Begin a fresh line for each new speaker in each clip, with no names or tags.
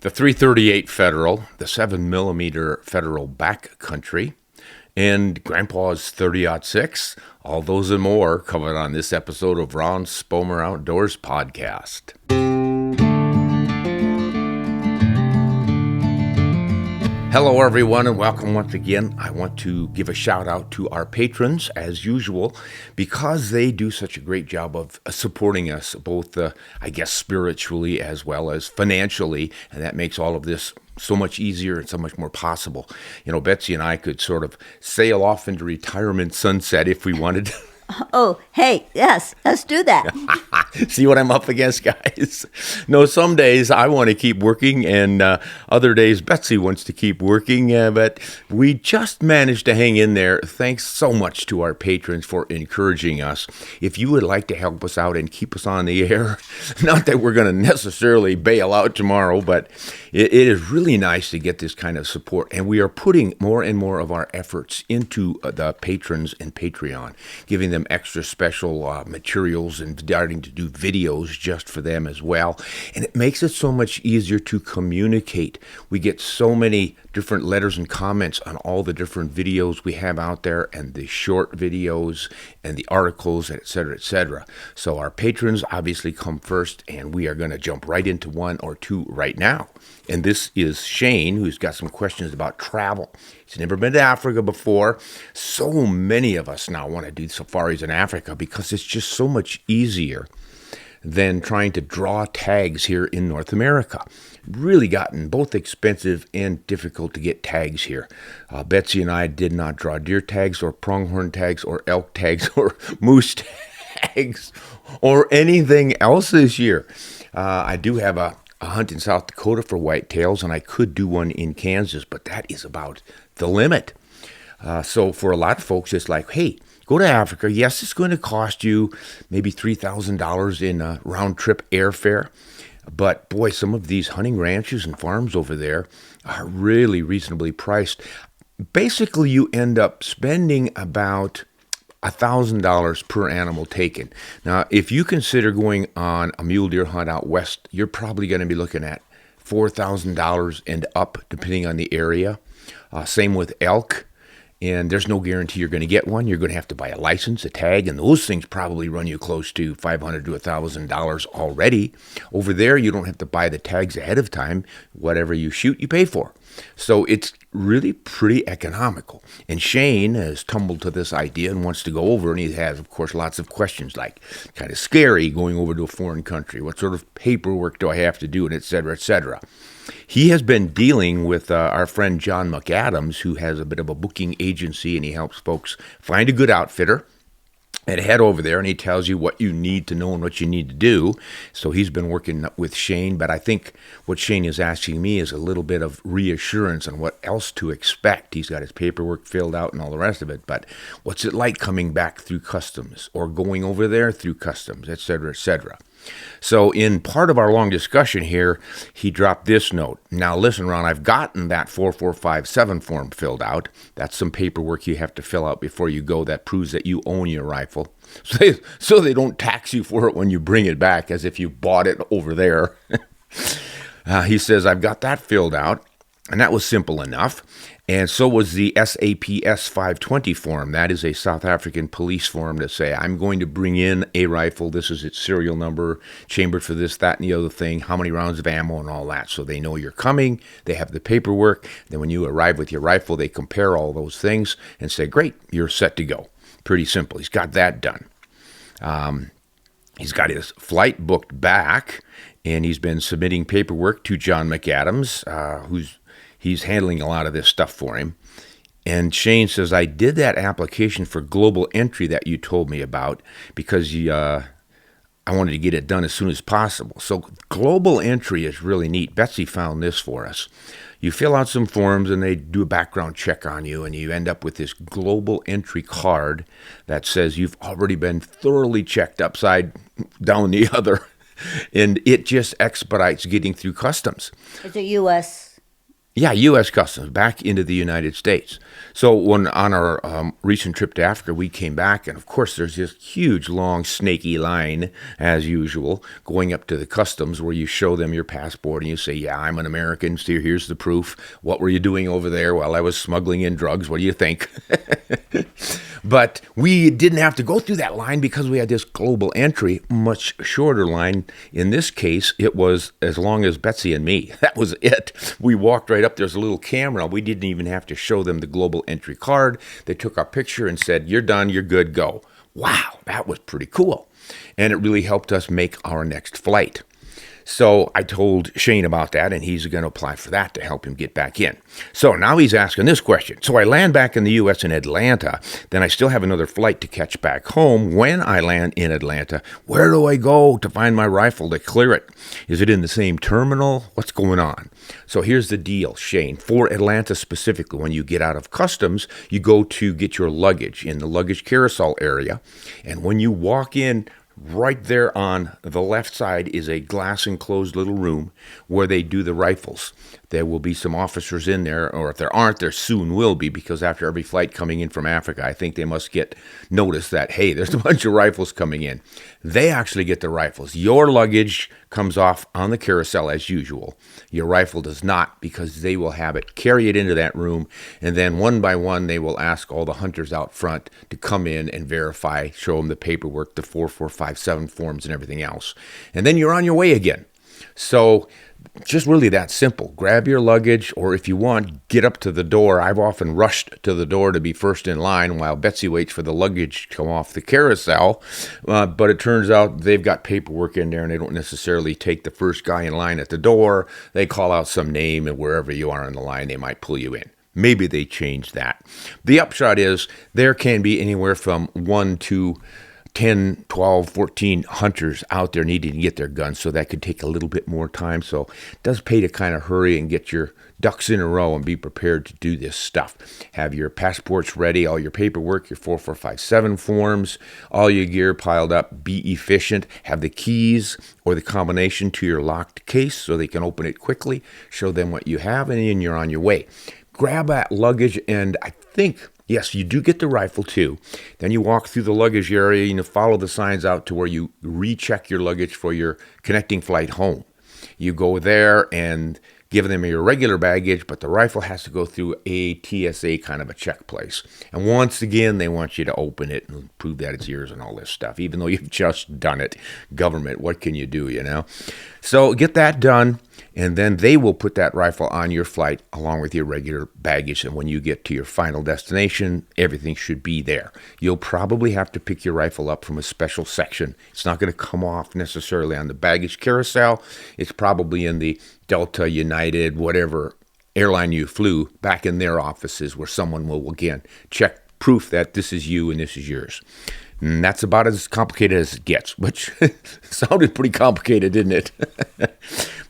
the 338 Federal, the 7mm Federal backcountry, and Grandpa's 30-06. All those and more covered on this episode of Ron Spomer Outdoors Podcast. Hello, everyone, and welcome once again. I want to give a shout out to our patrons, as usual, because they do such a great job of supporting us, both, spiritually as well as financially, and that makes all of this so much easier and so much more possible. You know, Betsy and I could sort of sail off into retirement sunset if we wanted.
Oh, hey, yes, let's do that.
See what I'm up against, guys? No, some days I want to keep working, and other days Betsy wants to keep working, but we just managed to hang in there. Thanks so much to our patrons for encouraging us. If you would like to help us out and keep us on the air, not that we're going to necessarily bail out tomorrow, but it is really nice to get this kind of support, and we are putting more and more of our efforts into the patrons and Patreon, giving them extra special materials and starting to do videos just for them as well. And it makes it so much easier to communicate. We get so many different letters and comments on all the different videos we have out there, and the short videos and the articles, et cetera, et cetera. So our patrons obviously come first, and we are going to jump right into one or two right now. And this is Shane, who's got some questions about travel. He's never been to Africa before. So many of us now want to do safaris in Africa because it's just so much easier than trying to draw tags here in North America. Really gotten both expensive and difficult to get tags here. Betsy and I did not draw deer tags or pronghorn tags or elk tags or moose tags or anything else this year. I do have a hunt in South Dakota for whitetails, and I could do one in Kansas, but that is about the limit. So for a lot of folks, it's like, hey, go to Africa. Yes, it's going to cost you maybe $3,000 in round-trip airfare, but boy, some of these hunting ranches and farms over there are really reasonably priced. Basically, you end up spending about $1,000 per animal taken. Now, if you consider going on a mule deer hunt out west, you're probably going to be looking at $4,000 and up, depending on the area. Same with elk, and there's no guarantee you're going to get one. You're going to have to buy a license, a tag, and those things probably run you close to $500 to $1,000 already. Over there, you don't have to buy the tags ahead of time. Whatever you shoot, you pay for. So it's really pretty economical. And Shane has tumbled to this idea and wants to go over, and he has, of course, lots of questions like, kind of scary going over to a foreign country. What sort of paperwork do I have to do, and et cetera, et cetera. He has been dealing with our friend John McAdams, who has a bit of a booking agency, and he helps folks find a good outfitter and head over there, and he tells you what you need to know and what you need to do. So he's been working with Shane, but I think what Shane is asking me is a little bit of reassurance on what else to expect. He's got his paperwork filled out and all the rest of it, but what's it like coming back through customs or going over there through customs, et cetera, et cetera. So in part of our long discussion here, he dropped this note. Now listen, Ron, I've gotten that 4457 form filled out. That's some paperwork you have to fill out before you go that proves that you own your rifle. So they don't tax you for it when you bring it back as if you bought it over there. He says, I've got that filled out, and that was simple enough. And so was the SAPS 520 form. That is a South African police form to say, I'm going to bring in a rifle. This is its serial number, chambered for this, that, and the other thing, how many rounds of ammo and all that. So they know you're coming. They have the paperwork. Then when you arrive with your rifle, they compare all those things and say, great, you're set to go. Pretty simple. He's got that done. He's got his flight booked back, and he's been submitting paperwork to John McAdams, he's handling a lot of this stuff for him. And Shane says, I did that application for global entry that you told me about because I wanted to get it done as soon as possible. So global entry is really neat. Betsy found this for us. You fill out some forms and they do a background check on you, and you end up with this global entry card that says you've already been thoroughly checked upside down the other, and it just expedites getting through customs.
It's a U.S.
Yeah, U.S. Customs back into the United States. So when on our recent trip to Africa, we came back, and of course, there's this huge, long, snaky line, as usual, going up to the customs where you show them your passport and you say, "Yeah, I'm an American. So here's the proof. What were you doing over there?" "Well, I was smuggling in drugs. What do you think?" But we didn't have to go through that line because we had this global entry, much shorter line. In this case, it was as long as Betsy and me. That was it. We walked right up. There's a little camera. We didn't even have to show them the global entry card. They took our picture and said, "You're done. You're good. Go." Wow, that was pretty cool. And it really helped us make our next flight. So I told Shane about that, and he's going to apply for that to help him get back in. So now he's asking this question. So I land back in the U.S. in Atlanta. Then I still have another flight to catch back home. When I land in Atlanta, where do I go to find my rifle to clear it? Is it in the same terminal? What's going on? So here's the deal, Shane. For Atlanta specifically, when you get out of customs, you go to get your luggage in the luggage carousel area. And when you walk in, right there on the left side is a glass enclosed little room where they do the rifles. There will be some officers in there, or if there aren't, there soon will be, because after every flight coming in from Africa, I think they must get notice that, hey, there's a bunch of rifles coming in. They actually get the rifles. Your luggage comes off on the carousel as usual. Your rifle does not, because they will have it, carry it into that room, and then one by one they will ask all the hunters out front to come in and verify, show them the paperwork, the 4457 forms and everything else. And then you're on your way again. So just really that simple. Grab your luggage, or if you want, get up to the door. I've often rushed to the door to be first in line while Betsy waits for the luggage to come off the carousel. But it turns out they've got paperwork in there, and they don't necessarily take the first guy in line at the door. They call out some name, and wherever you are in the line, they might pull you in. Maybe they changed that. The upshot is there can be anywhere from 1 to 10, 12, 14 hunters out there needing to get their guns, so that could take a little bit more time. So it does pay to kind of hurry and get your ducks in a row and be prepared to do this stuff. Have your passports ready, all your paperwork, your 4457 forms, all your gear piled up. Be efficient. Have the keys or the combination to your locked case so they can open it quickly. Show them what you have, and then you're on your way. Grab that luggage, and I think, yes, you do get the rifle too. Then you walk through the luggage area and you follow the signs out to where you recheck your luggage for your connecting flight home. You go there and give them your regular baggage, but the rifle has to go through a TSA kind of a check place. And once again, they want you to open it and prove that it's yours and all this stuff, even though you've just done it. Government, what can you do, you know? So get that done, and then they will put that rifle on your flight along with your regular baggage. And when you get to your final destination, everything should be there. You'll probably have to pick your rifle up from a special section. It's not going to come off necessarily on the baggage carousel. It's probably in the Delta, United, whatever airline you flew, back in their offices where someone will, again, check proof that this is you and this is yours. And that's about as complicated as it gets, which sounded pretty complicated, didn't it?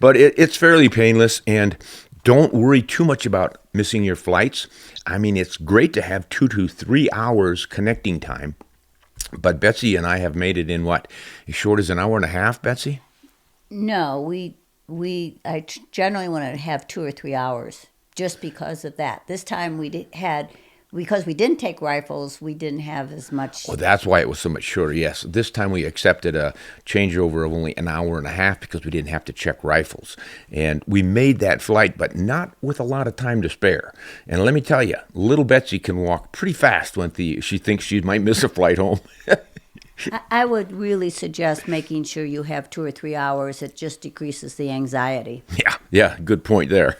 But it's fairly painless, and don't worry too much about missing your flights. I mean, it's great to have 2 to 3 hours connecting time, but Betsy and I have made it in what, as short as an hour and a half, Betsy?
No, I generally want to have 2 or 3 hours just because of that. This time because we didn't take rifles, we didn't have as much.
Well, that's why it was so much shorter. Yes, this time we accepted a changeover of only an hour and a half because we didn't have to check rifles. And we made that flight, but not with a lot of time to spare. And let me tell you, little Betsy can walk pretty fast when she thinks she might miss a flight home.
I would really suggest making sure you have 2 or 3 hours. It just decreases the anxiety.
Yeah, good point there.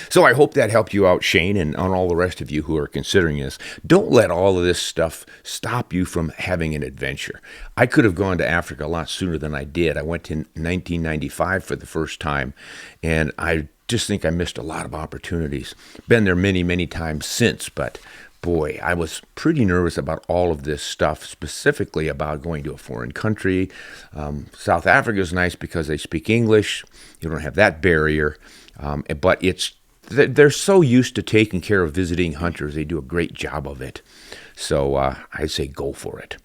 So I hope that helped you out, Shane, and on all the rest of you who are considering this. Don't let all of this stuff stop you from having an adventure. I could have gone to Africa a lot sooner than I did. I went in 1995 for the first time, and I just think I missed a lot of opportunities. Been there many, many times since, but boy, I was pretty nervous about all of this stuff, specifically about going to a foreign country. South Africa is nice because they speak English. You don't have that barrier. But they're so used to taking care of visiting hunters. They do a great job of it. So I say go for it.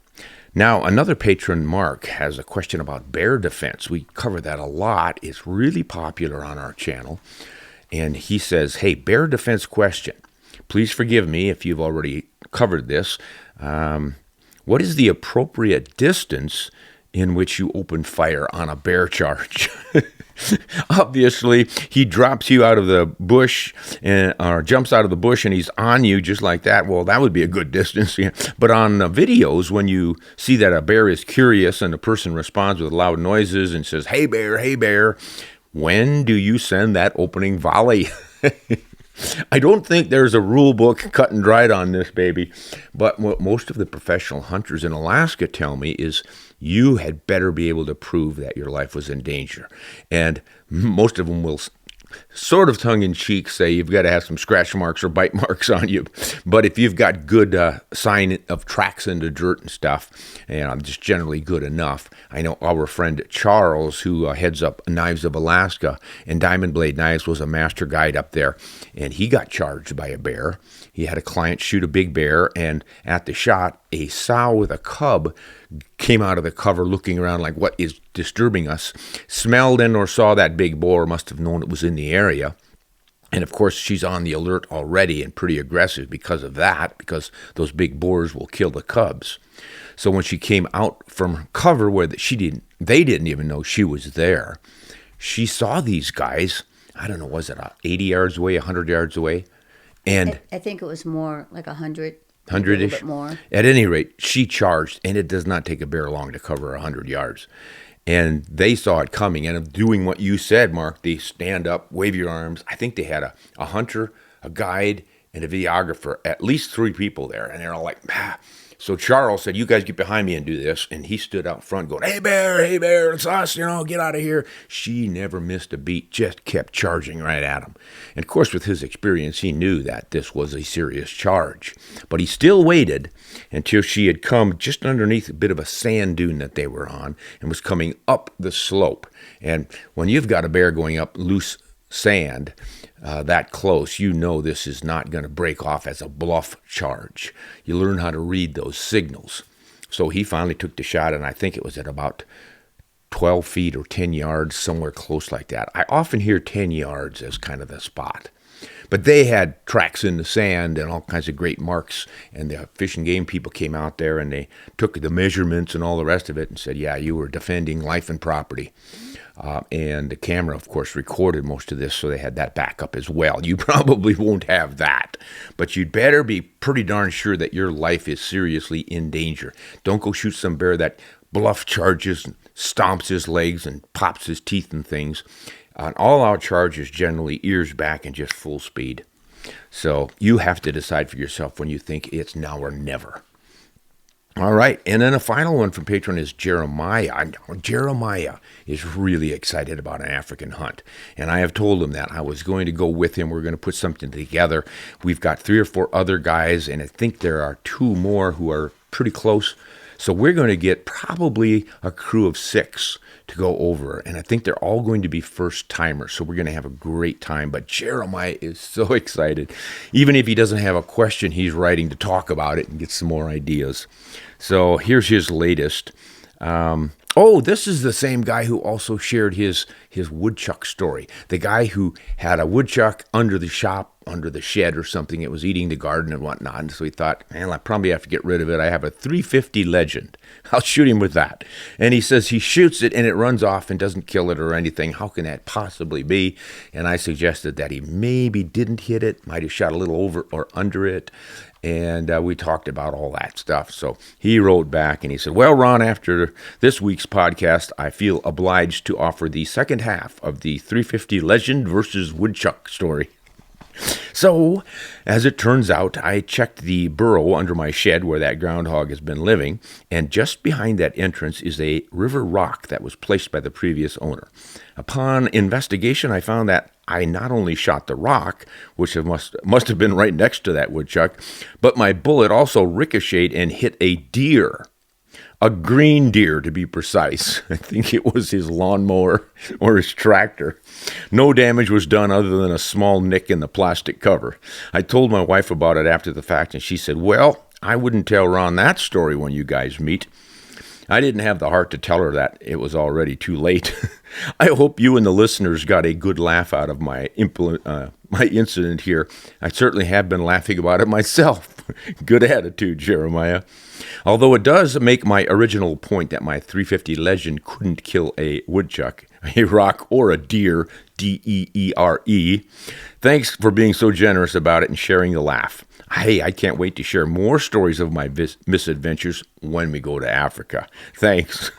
Now, another patron, Mark, has a question about bear defense. We cover that a lot. It's really popular on our channel. And he says, hey, bear defense question. Please forgive me if you've already covered this. What is the appropriate distance in which you open fire on a bear charge? Obviously, he drops you out of the bush or jumps out of the bush and he's on you just like that. Well, that would be a good distance. Yeah. But on videos, when you see that a bear is curious and the person responds with loud noises and says, hey, bear, when do you send that opening volley? I don't think there's a rule book cut and dried on this, baby. But what most of the professional hunters in Alaska tell me is you had better be able to prove that your life was in danger. And most of them will sort of tongue-in-cheek say you've got to have some scratch marks or bite marks on you. But if you've got good sign of tracks in the dirt and stuff, and just generally good enough. I know our friend Charles, who heads up Knives of Alaska, and Diamond Blade Knives was a master guide up there, and he got charged by a bear. He had a client shoot a big bear, and at the shot, a sow with a cub came out of the cover looking around like, what is disturbing us? Smelled in or saw that big boar, must have known it was in the area. And of course, she's on the alert already and pretty aggressive because of that, because those big boars will kill the cubs. So when she came out from cover where they didn't even know she was there, she saw these guys, I don't know, was it 80 yards away, 100 yards away? And
I think it was more like 100.
100-ish?
A little bit more.
At any rate, she charged, and it does not take a bear long to cover 100 yards. And they saw it coming, and of doing what you said, Mark, they stand up, wave your arms. I think they had a hunter, a guide, and a videographer, at least 3 people there, and they're all like, ah. So Charles said, you guys get behind me and do this. And he stood out front going, hey, bear, it's us, get out of here. She never missed a beat, just kept charging right at him. And of course, with his experience, he knew that this was a serious charge. But he still waited until she had come just underneath a bit of a sand dune that they were on and was coming up the slope. And when you've got a bear going up loose sand that close, you know this is not going to break off as a bluff charge. You learn how to read those signals. So he finally took the shot, and I think it was at about 12 feet or 10 yards, somewhere close like that. I often hear 10 yards as kind of the spot. But they had tracks in the sand and all kinds of great marks, and the Fish and Game people came out there and they took the measurements and all the rest of it and said, yeah, you were defending life and property. And the camera, of course, recorded most of this, so they had that backup as well. You probably won't have that, but you'd better be pretty darn sure that your life is seriously in danger. Don't go shoot some bear that bluff charges, stomps his legs, and pops his teeth and things. An all-out charge is generally ears back and just full speed. So you have to decide for yourself when you think it's now or never. All right, and then a final one from Patreon is Jeremiah. Jeremiah is really excited about an African hunt, and I have told him that I was going to go with him. We're going to put something together. We've got 3 or 4 other guys, and I think there are 2 more who are pretty close. So we're going to get probably a crew of 6 to go over, and I think they're all going to be first-timers, so we're going to have a great time. But Jeremiah is so excited. Even if he doesn't have a question, he's writing to talk about it and get some more ideas. So here's his latest. This is the same guy who also shared his woodchuck story. The guy who had a woodchuck under the shop, under the shed or something. It was eating the garden and whatnot. And so he thought, man, I probably have to get rid of it. I have a 350 Legend. I'll shoot him with that. And he says he shoots it and it runs off and doesn't kill it or anything. How can that possibly be? And I suggested that he maybe didn't hit it, might have shot a little over or under it. And we talked about all that stuff. So he wrote back and he said, well, Ron, after this week's podcast, I feel obliged to offer the second half of the 350 Legend versus woodchuck story. So, as it turns out, I checked the burrow under my shed where that groundhog has been living, and just behind that entrance is a river rock that was placed by the previous owner. Upon investigation, I found that I not only shot the rock, which must have been right next to that woodchuck, but my bullet also ricocheted and hit a deer. A green deer, to be precise. I think it was his lawnmower or his tractor. No damage was done other than a small nick in the plastic cover. I told my wife about it after the fact, and she said, well, I wouldn't tell Ron that story when you guys meet. I didn't have the heart to tell her that it was already too late. I hope you and the listeners got a good laugh out of my incident here. I certainly have been laughing about it myself. Good attitude, Jeremiah. Although it does make my original point that my 350 Legend couldn't kill a woodchuck, a rock, or a deer, Deere. Thanks for being so generous about it and sharing the laugh. Hey, I can't wait to share more stories of my misadventures when we go to Africa. Thanks.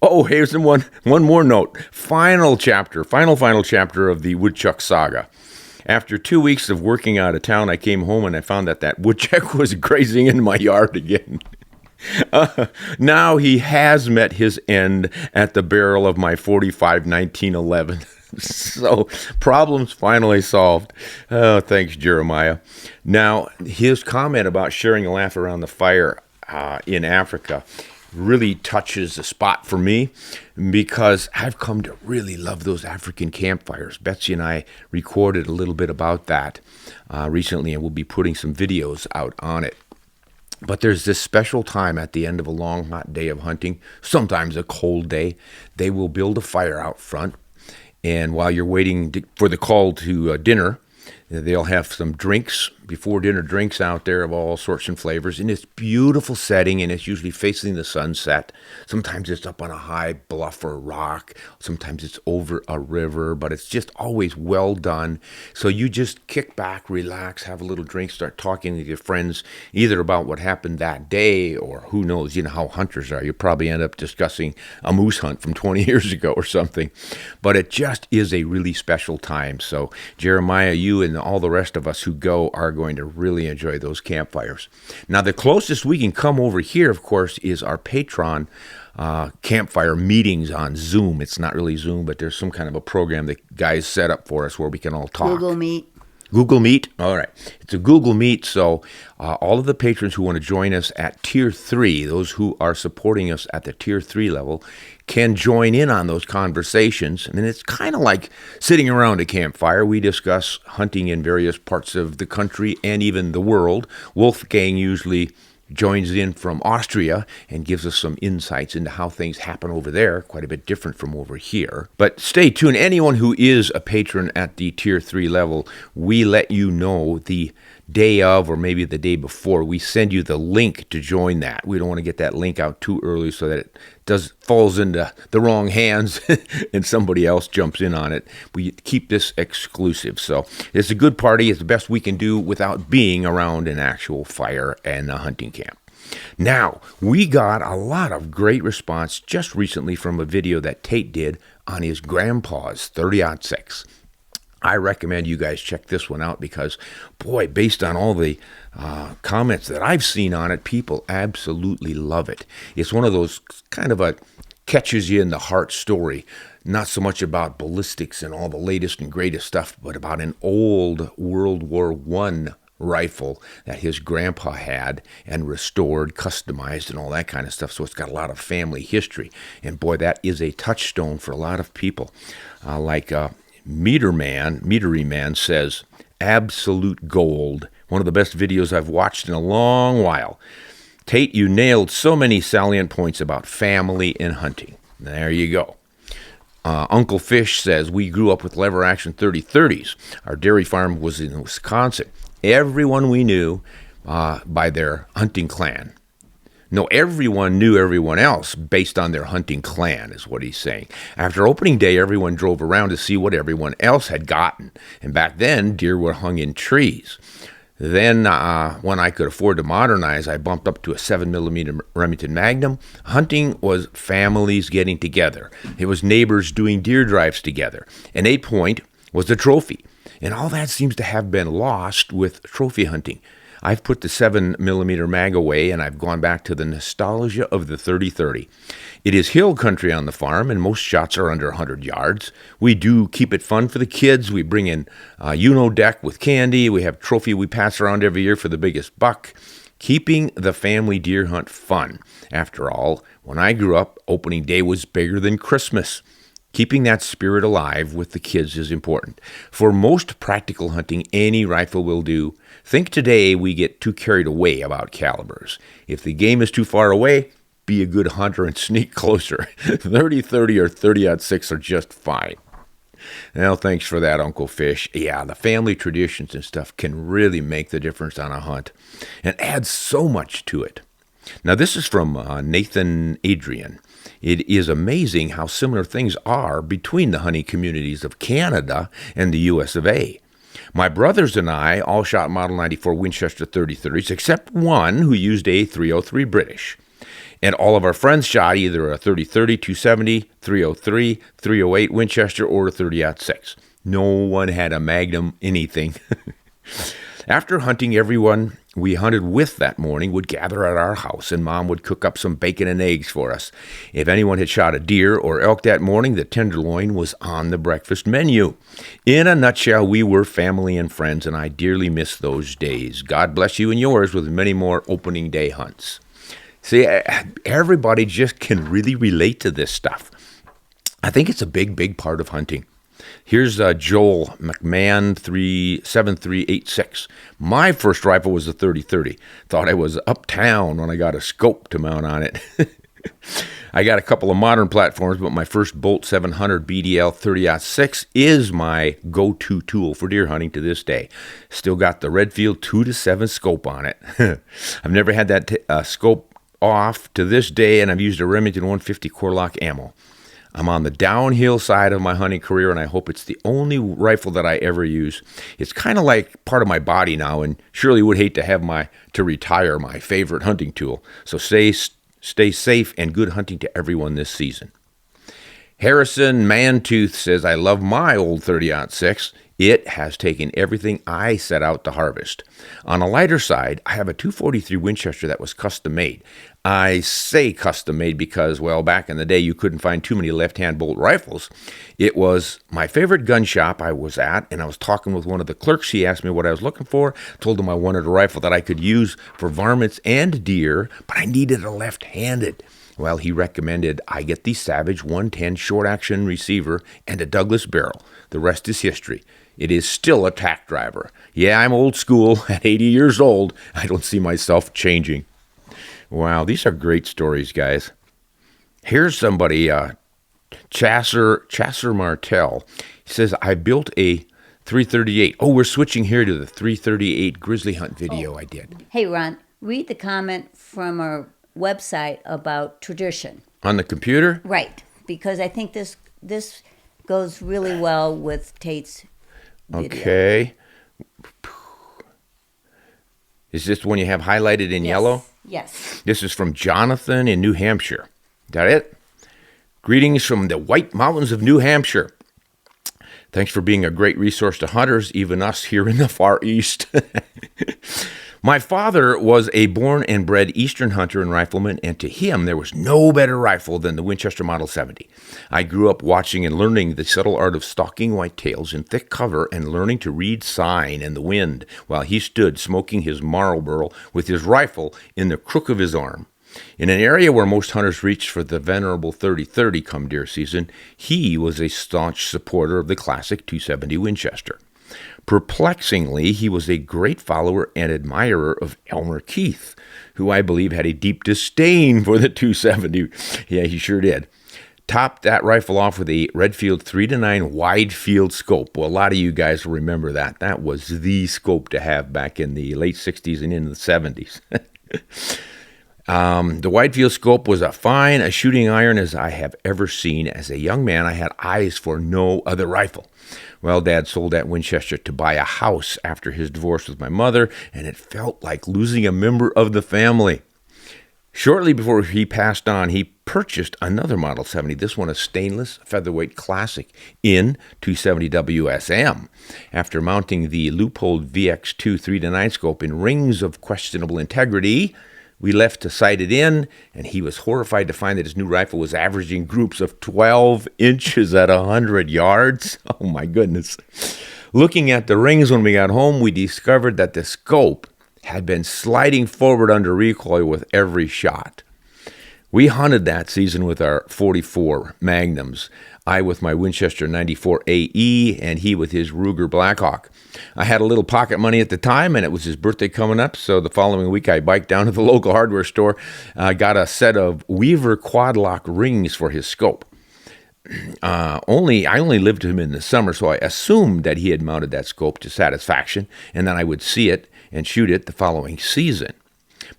Oh, here's one more note. Final chapter of the woodchuck saga. After 2 weeks of working out of town, I came home and I found that woodchuck was grazing in my yard again. Now he has met his end at the barrel of my .45 1911. So, problems finally solved. Oh, thanks, Jeremiah. Now, his comment about sharing a laugh around the fire in Africa really touches the spot for me because I've come to really love those African campfires. Betsy and I recorded a little bit about that recently, and we'll be putting some videos out on it. But there's this special time at the end of a long, hot day of hunting, sometimes a cold day. They will build a fire out front, and while you're waiting for the call to dinner, they'll have some drinks, before dinner drinks out there of all sorts and flavors in this beautiful setting, and it's usually facing the sunset. Sometimes it's up on a high bluff or rock. Sometimes it's over a river, but it's just always well done. So you just kick back, relax, have a little drink, start talking to your friends, either about what happened that day or who knows, you know how hunters are. You probably end up discussing a moose hunt from 20 years ago or something. But it just is a really special time. So Jeremiah, you and all the rest of us who go are going to really enjoy those campfires. Now, the closest we can come over here, of course, is our Patreon campfire meetings on Zoom. It's not really Zoom, but there's some kind of a program that guys set up for us where we can all talk.
Google Meet.
Google Meet? All right. It's a Google Meet, so all of the patrons who want to join us at Tier 3, those who are supporting us at the Tier 3 level, can join in on those conversations. And it's kind of like sitting around a campfire. We discuss hunting in various parts of the country and even the world. Wolfgang usually joins in from Austria and gives us some insights into how things happen over there, quite a bit different from over here. But stay tuned. Anyone who is a patron at the Tier 3 level, we let you know the day of or maybe the day before. We send you the link to join that. We don't want to get that link out too early so that it falls into the wrong hands and somebody else jumps in on it. We keep this exclusive. So it's a good party. It's the best we can do without being around an actual fire and a hunting camp. Now, we got a lot of great response just recently from a video that Tate did on his grandpa's 30-06. I recommend you guys check this one out because, boy, based on all the comments that I've seen on it, people absolutely love it. It's one of those kind of a catches you in the heart story, not so much about ballistics and all the latest and greatest stuff, but about an old World War I rifle that his grandpa had and restored, customized, and all that kind of stuff. So it's got a lot of family history. And boy, that is a touchstone for a lot of people. Meadery Man says, absolute gold. One of the best videos I've watched in a long while. Tate, you nailed so many salient points about family and hunting. There you go. Uncle Fish says, we grew up with lever action 30-30s. Our dairy farm was in Wisconsin. Everyone we knew by their hunting clan. No, everyone knew everyone else based on their hunting clan, is what he's saying. After opening day, everyone drove around to see what everyone else had gotten. And back then, deer were hung in trees. Then, when I could afford to modernize, I bumped up to a 7mm Remington Magnum. Hunting was families getting together. It was neighbors doing deer drives together. An 8-point was the trophy. And all that seems to have been lost with trophy hunting. I've put the 7mm mag away, and I've gone back to the nostalgia of the 30-30. It is hill country on the farm, and most shots are under 100 yards. We do keep it fun for the kids. We bring in deck with candy. We have trophy we pass around every year for the biggest buck. Keeping the family deer hunt fun. After all, when I grew up, opening day was bigger than Christmas. Keeping that spirit alive with the kids is important. For most practical hunting, any rifle will do. Think today we get too carried away about calibers. If the game is too far away, be a good hunter and sneak closer. 30-30 or 30-06 are just fine. Well, thanks for that, Uncle Fish. Yeah, the family traditions and stuff can really make the difference on a hunt and add so much to it. Now, this is from Nathan Adrian. It is amazing how similar things are between the hunting communities of Canada and the US of A. My brothers and I all shot Model 94 Winchester 30-30s, except one who used a 303 British. And all of our friends shot either a 30-30, 270, 303, 308 Winchester, or a 30-06. No one had a Magnum anything. After hunting, everyone we hunted with that morning would gather at our house, and Mom would cook up some bacon and eggs for us. If anyone had shot a deer or elk that morning, the tenderloin was on the breakfast menu. In a nutshell, we were family and friends, and I dearly miss those days. God bless you and yours with many more opening day hunts. See, everybody just can really relate to this stuff. I think it's a big, big part of hunting. Here's Joel McMahon 7386. My first rifle was a 30-30. Thought I was uptown when I got a scope to mount on it. I got a couple of modern platforms, but my first Bolt 700 BDL 30-06 is my go-to tool for deer hunting to this day. Still got the Redfield 2-7 scope on it. I've never had that scope off to this day, and I've used a Remington 150 Core-Lock ammo. I'm on the downhill side of my hunting career, and I hope it's the only rifle that I ever use. It's kind of like part of my body now, and surely would hate to retire my favorite hunting tool. So stay safe and good hunting to everyone this season. Harrison Mantooth says, I love my old 30-06. It has taken everything I set out to harvest. On a lighter side, I have a 243 Winchester that was custom made. I say custom made because, well, back in the day, you couldn't find too many left-hand bolt rifles. It was my favorite gun shop I was at, and I was talking with one of the clerks. He asked me what I was looking for, told him I wanted a rifle that I could use for varmints and deer, but I needed a left-handed. Well, he recommended I get the Savage 110 short-action receiver and a Douglas barrel. The rest is history. It is still a tack driver. Yeah, I'm old school. At 80 years old, I don't see myself changing. Wow, these are great stories, guys. Here's somebody, Chasser Martell. He says, I built a 338. Oh, we're switching here to the 338 grizzly hunt video I did.
Hey, Ron, read the comment from our website about tradition.
On the computer?
Right, because I think this goes really well with Tate's video.
Okay. Is this one you have highlighted in yellow?
Yes.
This is from Jonathan in New Hampshire. Is that it? Greetings from the White Mountains of New Hampshire. Thanks for being a great resource to hunters, even us here in the Far East. My father was a born and bred Eastern hunter and rifleman, and to him there was no better rifle than the Winchester Model 70. I grew up watching and learning the subtle art of stalking whitetails in thick cover and learning to read sign and the wind while he stood smoking his Marlboro with his rifle in the crook of his arm. In an area where most hunters reach for the venerable 30-30 come deer season, he was a staunch supporter of the classic 270 Winchester. Perplexingly, he was a great follower and admirer of Elmer Keith, who I believe had a deep disdain for the 270. Yeah, he sure did. Topped that rifle off with a Redfield 3-9 wide field scope. Well, a lot of you guys will remember that. That was the scope to have back in the late 60s and into the 70s. The wide field scope was as fine a shooting iron as I have ever seen. As a young man, I had eyes for no other rifle. Well, Dad sold that Winchester to buy a house after his divorce with my mother, and it felt like losing a member of the family. Shortly before he passed on, he purchased another Model 70, this one a stainless featherweight classic in 270 WSM. After mounting the loopholed VX2 3-9 scope in rings of questionable integrity, we left to sight it in, and he was horrified to find that his new rifle was averaging groups of 12 inches at 100 yards. Oh, my goodness. Looking at the rings when we got home, we discovered that the scope had been sliding forward under recoil with every shot. We hunted that season with our .44 Magnums. I with my Winchester 94 AE, and he with his Ruger Blackhawk. I had a little pocket money at the time, and it was his birthday coming up, so the following week I biked down to the local hardware store, got a set of Weaver quad lock rings for his scope. I only lived with him in the summer, so I assumed that he had mounted that scope to satisfaction, and then I would see it and shoot it the following season.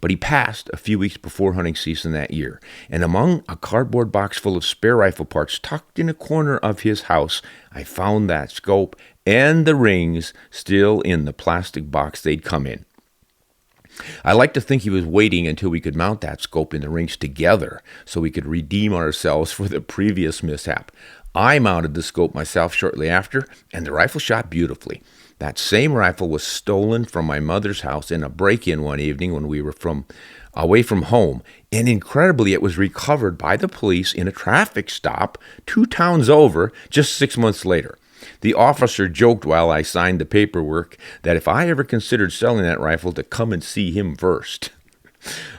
But he passed a few weeks before hunting season that year, and among a cardboard box full of spare rifle parts tucked in a corner of his house, I found that scope and the rings still in the plastic box they'd come in. I like to think he was waiting until we could mount that scope and the rings together so we could redeem ourselves for the previous mishap. I mounted the scope myself shortly after, and the rifle shot beautifully. That same rifle was stolen from my mother's house in a break-in one evening when we were away from home, and incredibly it was recovered by the police in a traffic stop 2 towns over just 6 months later. The officer joked while I signed the paperwork that if I ever considered selling that rifle, to come and see him first.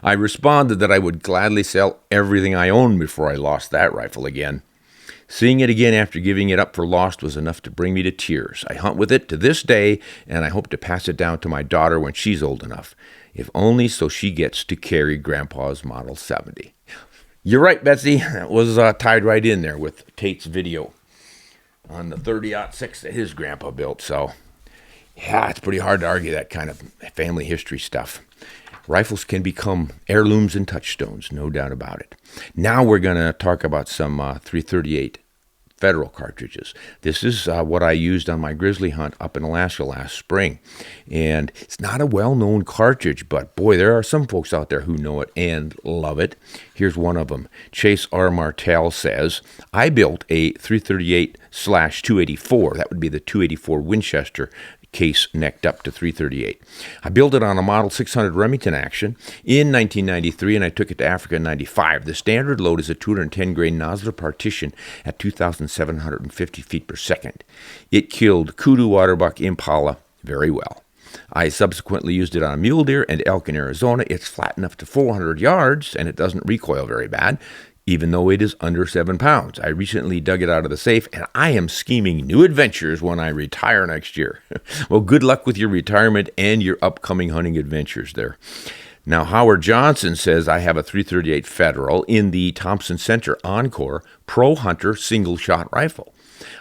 I responded that I would gladly sell everything I owned before I lost that rifle again. Seeing it again after giving it up for lost was enough to bring me to tears. I hunt with it to this day, and I hope to pass it down to my daughter when she's old enough, if only so she gets to carry Grandpa's Model 70. You're right, Betsy. That was tied right in there with Tate's video on the 30-06 that his grandpa built. So, yeah, it's pretty hard to argue that kind of family history stuff. Rifles can become heirlooms and touchstones, no doubt about it. Now we're going to talk about some .338 Federal cartridges. This is what I used on my grizzly hunt up in Alaska last spring. And it's not a well-known cartridge, but boy, there are some folks out there who know it and love it. Here's one of them. Chase R. Martell says, I built a .338/284. That would be the 284 Winchester case necked up to .338. I built it on a Model 600 Remington action in 1993, and I took it to Africa in 95. The standard load is a 210 grain Nosler partition at 2,750 feet per second. It killed kudu waterbuck impala very well. I subsequently used it on mule deer and elk in Arizona. It's flat enough to 400 yards, and it doesn't recoil very bad, even though it is under 7 pounds. I recently dug it out of the safe, and I am scheming new adventures when I retire next year. Well, good luck with your retirement and your upcoming hunting adventures there. Now, Howard Johnson says, I have a .338 Federal in the Thompson Center Encore Pro Hunter single-shot rifle.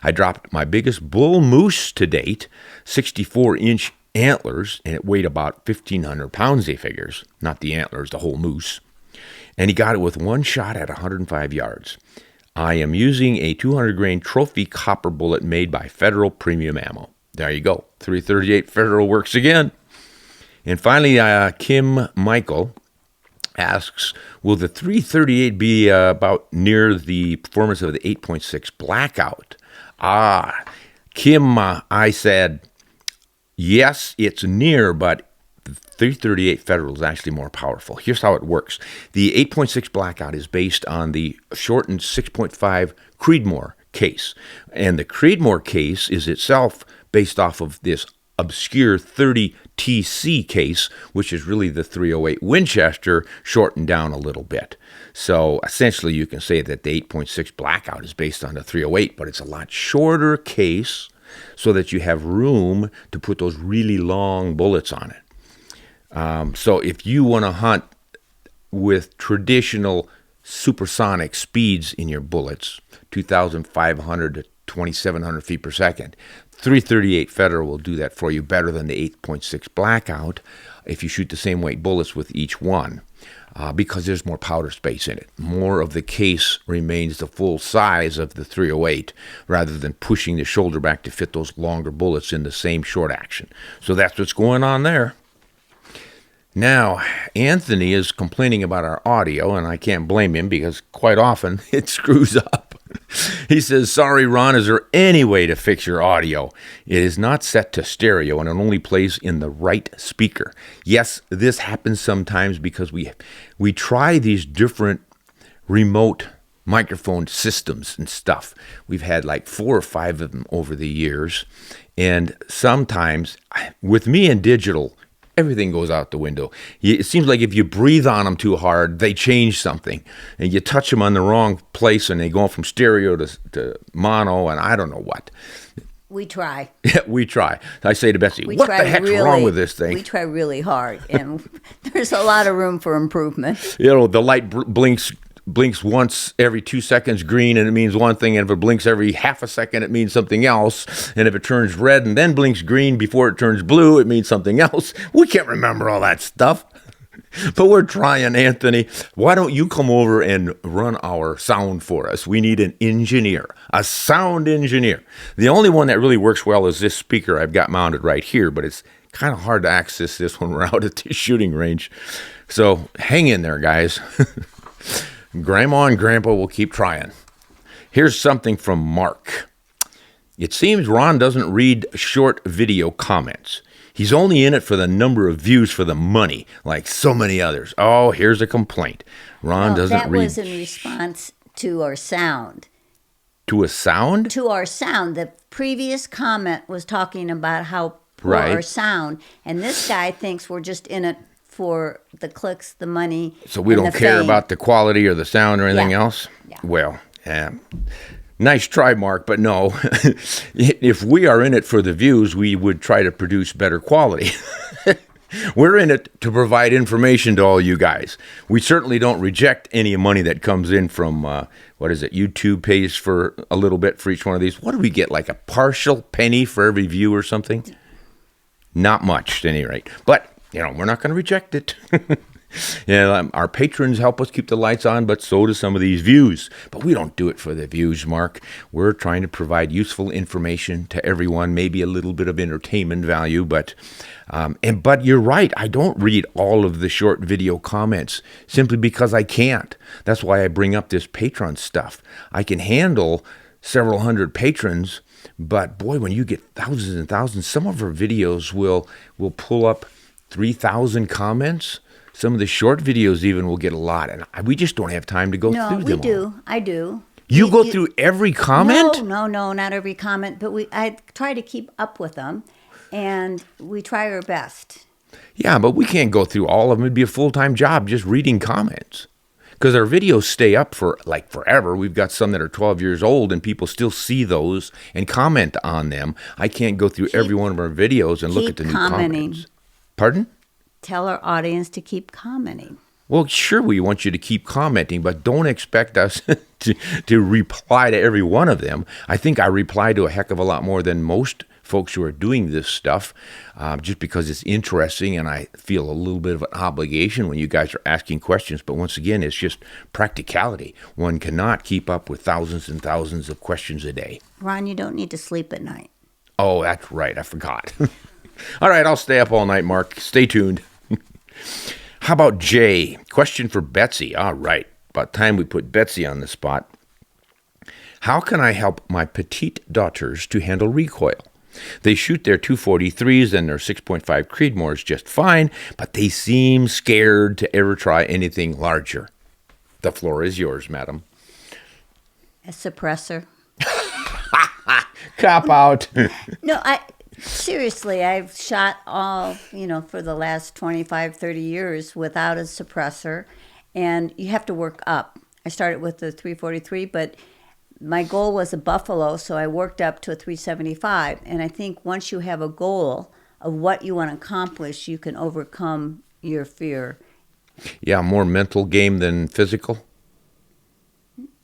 I dropped my biggest bull moose to date, 64-inch antlers, and it weighed about 1,500 pounds, he figures. Not the antlers, the whole moose. And he got it with one shot at 105 yards. I am using a 200 grain trophy copper bullet made by Federal Premium Ammo. There you go. .338 Federal works again. And finally, Kim Michael asks, will the .338 be about near the performance of the 8.6 Blackout? Kim, I said, yes, it's near, but the .338 Federal is actually more powerful. Here's how it works. The 8.6 Blackout is based on the shortened 6.5 Creedmoor case. And the Creedmoor case is itself based off of this obscure 30 TC case, which is really the .308 Winchester shortened down a little bit. So essentially you can say that the 8.6 Blackout is based on the .308, but it's a lot shorter case so that you have room to put those really long bullets on it. So if you want to hunt with traditional supersonic speeds in your bullets, 2,500 to 2,700 feet per second, .338 Federal will do that for you better than the 8.6 Blackout if you shoot the same weight bullets with each one, because there's more powder space in it. More of the case remains the full size of the .308 rather than pushing the shoulder back to fit those longer bullets in the same short action. So that's what's going on there. Now, Anthony is complaining about our audio, and I can't blame him because quite often it screws up. He says, sorry, Ron, is there any way to fix your audio? It is not set to stereo, and it only plays in the right speaker. Yes, this happens sometimes because we try these different remote microphone systems and stuff. We've had like 4 or 5 of them over the years, and sometimes, with me in digital, everything goes out the window. It seems like if you breathe on them too hard, they change something. And you touch them on the wrong place and they go from stereo to mono and I don't know what.
We try.
Yeah, we try. I say to Betsy, what the heck's wrong with this thing?
We try really hard, and there's a lot of room for improvement.
You know, the light blinks once every 2 seconds green, and it means one thing. And if it blinks every half a second, it means something else. And if it turns red and then blinks green before it turns blue, it means something else. We can't remember all that stuff. But we're trying, Anthony. Why don't you come over and run our sound for us? We need an engineer, a sound engineer. The only one that really works well is this speaker I've got mounted right here, but it's kind of hard to access this when we're out at the shooting range. So hang in there, guys. Grandma and Grandpa will keep trying. Here's something from Mark. It seems Ron doesn't read short video comments. He's only in it for the number of views for the money, like so many others. Oh, here's a complaint. Ron doesn't read.
That was in response to our sound.
To a sound?
To our sound. The previous comment was talking about how poor our sound. And this guy thinks we're just in it for the clicks, the money,
so we don't care about the quality or the sound or anything else?
Yeah.
Well, nice try, Mark, but no. If we are in it for the views, we would try to produce better quality. We're in it to provide information to all you guys. We certainly don't reject any money that comes in from, YouTube pays for a little bit for each one of these. What do we get, like a partial penny for every view or something? Not much, at any rate. But, we're not going to reject it. Our patrons help us keep the lights on, but so do some of these views. But we don't do it for the views, Mark. We're trying to provide useful information to everyone, maybe a little bit of entertainment value. But you're right. I don't read all of the short video comments simply because I can't. That's why I bring up this Patreon stuff. I can handle several hundred patrons, but boy, when you get thousands and thousands, some of our videos will pull up 3,000 comments. Some of the short videos even will get a lot, and we just don't have time to go through them all.
No, we do. I do.
You go through every comment?
No, not every comment, but I try to keep up with them, and we try our best.
Yeah, but we can't go through all of them. It'd be a full-time job just reading comments. Because our videos stay up for like forever. We've got some that are 12 years old, and people still see those and comment on them. I can't go through every one of our videos and look at the new comments. Pardon?
Tell our audience to keep commenting.
Well, sure, we want you to keep commenting, but don't expect us to reply to every one of them. I think I reply to a heck of a lot more than most folks who are doing this stuff, just because it's interesting and I feel a little bit of an obligation when you guys are asking questions. But once again, it's just practicality. One cannot keep up with thousands and thousands of questions a day.
Ron, you don't need to sleep at night.
Oh, that's right. I forgot. All right, I'll stay up all night, Mark. Stay tuned. How about Jay? Question for Betsy. All right. About time we put Betsy on the spot. How can I help my petite daughters to handle recoil? They shoot their 243s and their 6.5 Creedmoors just fine, but they seem scared to ever try anything larger. The floor is yours, madam.
A suppressor.
Cop out.
No, seriously, I've shot all, for the last 25, 30 years without a suppressor, and you have to work up. I started with the 343, but my goal was a buffalo, so I worked up to a 375, and I think once you have a goal of what you want to accomplish, you can overcome your fear.
Yeah, more mental game than physical?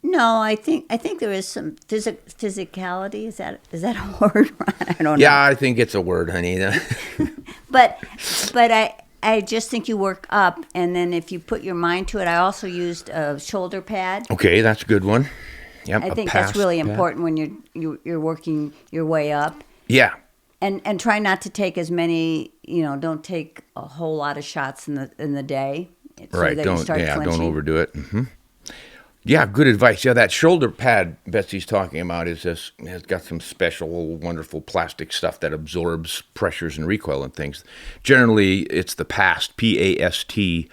No, I think there is some physicality. Is that a word? I don't know.
Yeah, I think it's a word, honey.
but I just think you work up, and then if you put your mind to it, I also used a shoulder pad.
Okay, that's a good one. Yep,
I think that's really important when you're working your way up.
Yeah.
And try not to take as many. Don't take a whole lot of shots in the day.
Right. Don't overdo it. Mm-hmm. Yeah, good advice. Yeah, that shoulder pad Betsy's talking about has got some special, wonderful plastic stuff that absorbs pressures and recoil and things. Generally, it's the PAST, P-A-S-T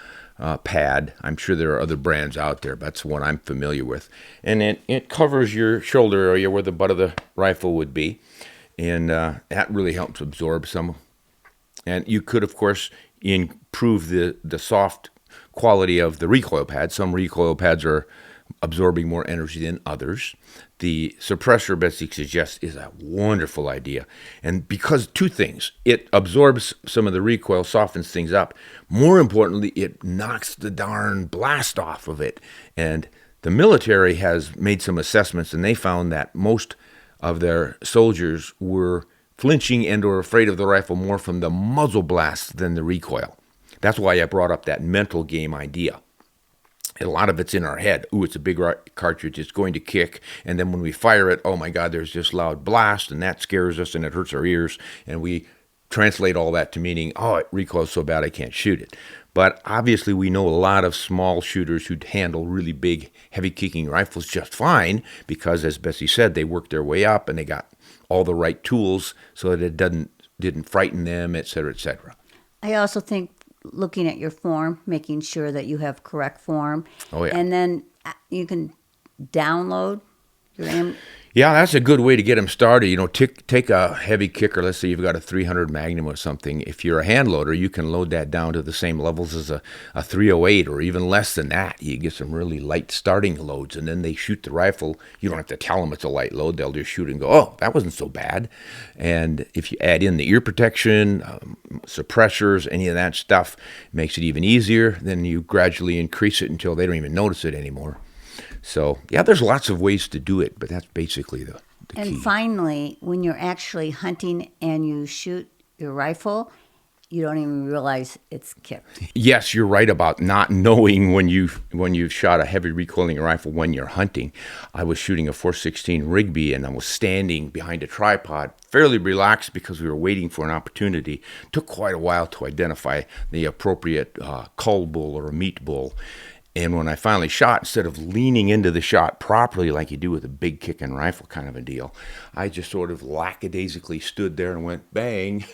pad. I'm sure there are other brands out there, but that's the one I'm familiar with. And it covers your shoulder area where the butt of the rifle would be, and that really helps absorb some. And you could, of course, improve the soft quality of the recoil pad. Some recoil pads are absorbing more energy than others. The suppressor, Betsy suggests, is a wonderful idea. And because two things, it absorbs some of the recoil, softens things up. More importantly, it knocks the darn blast off of it. And the military has made some assessments, and they found that most of their soldiers were flinching and or afraid of the rifle more from the muzzle blast than the recoil. That's why I brought up that mental game idea. A lot of it's in our head. Ooh, it's a big cartridge. It's going to kick. And then when we fire it, oh my God, there's this loud blast, and that scares us, and it hurts our ears. And we translate all that to meaning, oh, it recoils so bad I can't shoot it. But obviously we know a lot of small shooters who handle really big, heavy-kicking rifles just fine because, as Bessie said, they worked their way up and they got all the right tools so that it didn't frighten them, et cetera, et cetera.
I also think looking at your form, making sure that you have correct form.
Oh, yeah.
And then you can download your aim.
Yeah, that's a good way to get them started. You know, take a heavy kicker. Let's say you've got a 300 Magnum or something. If you're a hand loader, you can load that down to the same levels as a 308 or even less than that. You get some really light starting loads, and then they shoot the rifle. You don't have to tell them it's a light load. They'll just shoot and go, oh, that wasn't so bad. And if you add in the ear protection, suppressors, any of that stuff, it makes it even easier. Then you gradually increase it until they don't even notice it anymore. So, yeah, there's lots of ways to do it, but that's basically the key.
And finally, when you're actually hunting and you shoot your rifle, you don't even realize it's kicked.
Yes, you're right about not knowing when you've shot a heavy recoiling rifle when you're hunting. I was shooting a .416 Rigby, and I was standing behind a tripod, fairly relaxed because we were waiting for an opportunity. It took quite a while to identify the appropriate cull bull or a meat bull. And when I finally shot, instead of leaning into the shot properly like you do with a big kicking rifle kind of a deal, I just sort of lackadaisically stood there and went bang,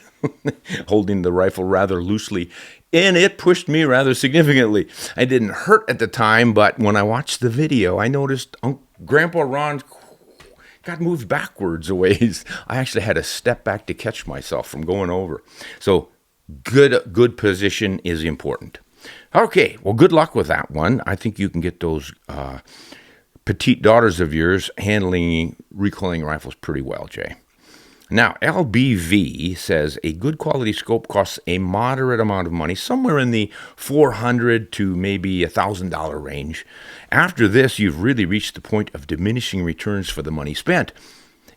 holding the rifle rather loosely. And it pushed me rather significantly. I didn't hurt at the time, but when I watched the video, I noticed Grandpa Ron got moved backwards a ways. I actually had to step back to catch myself from going over. So good position is important. Okay, well, good luck with that one. I think you can get those petite daughters of yours handling recoiling rifles pretty well, Jay. Now, LBV says a good quality scope costs a moderate amount of money, somewhere in the $400 to maybe $1,000 range. After this, you've really reached the point of diminishing returns for the money spent.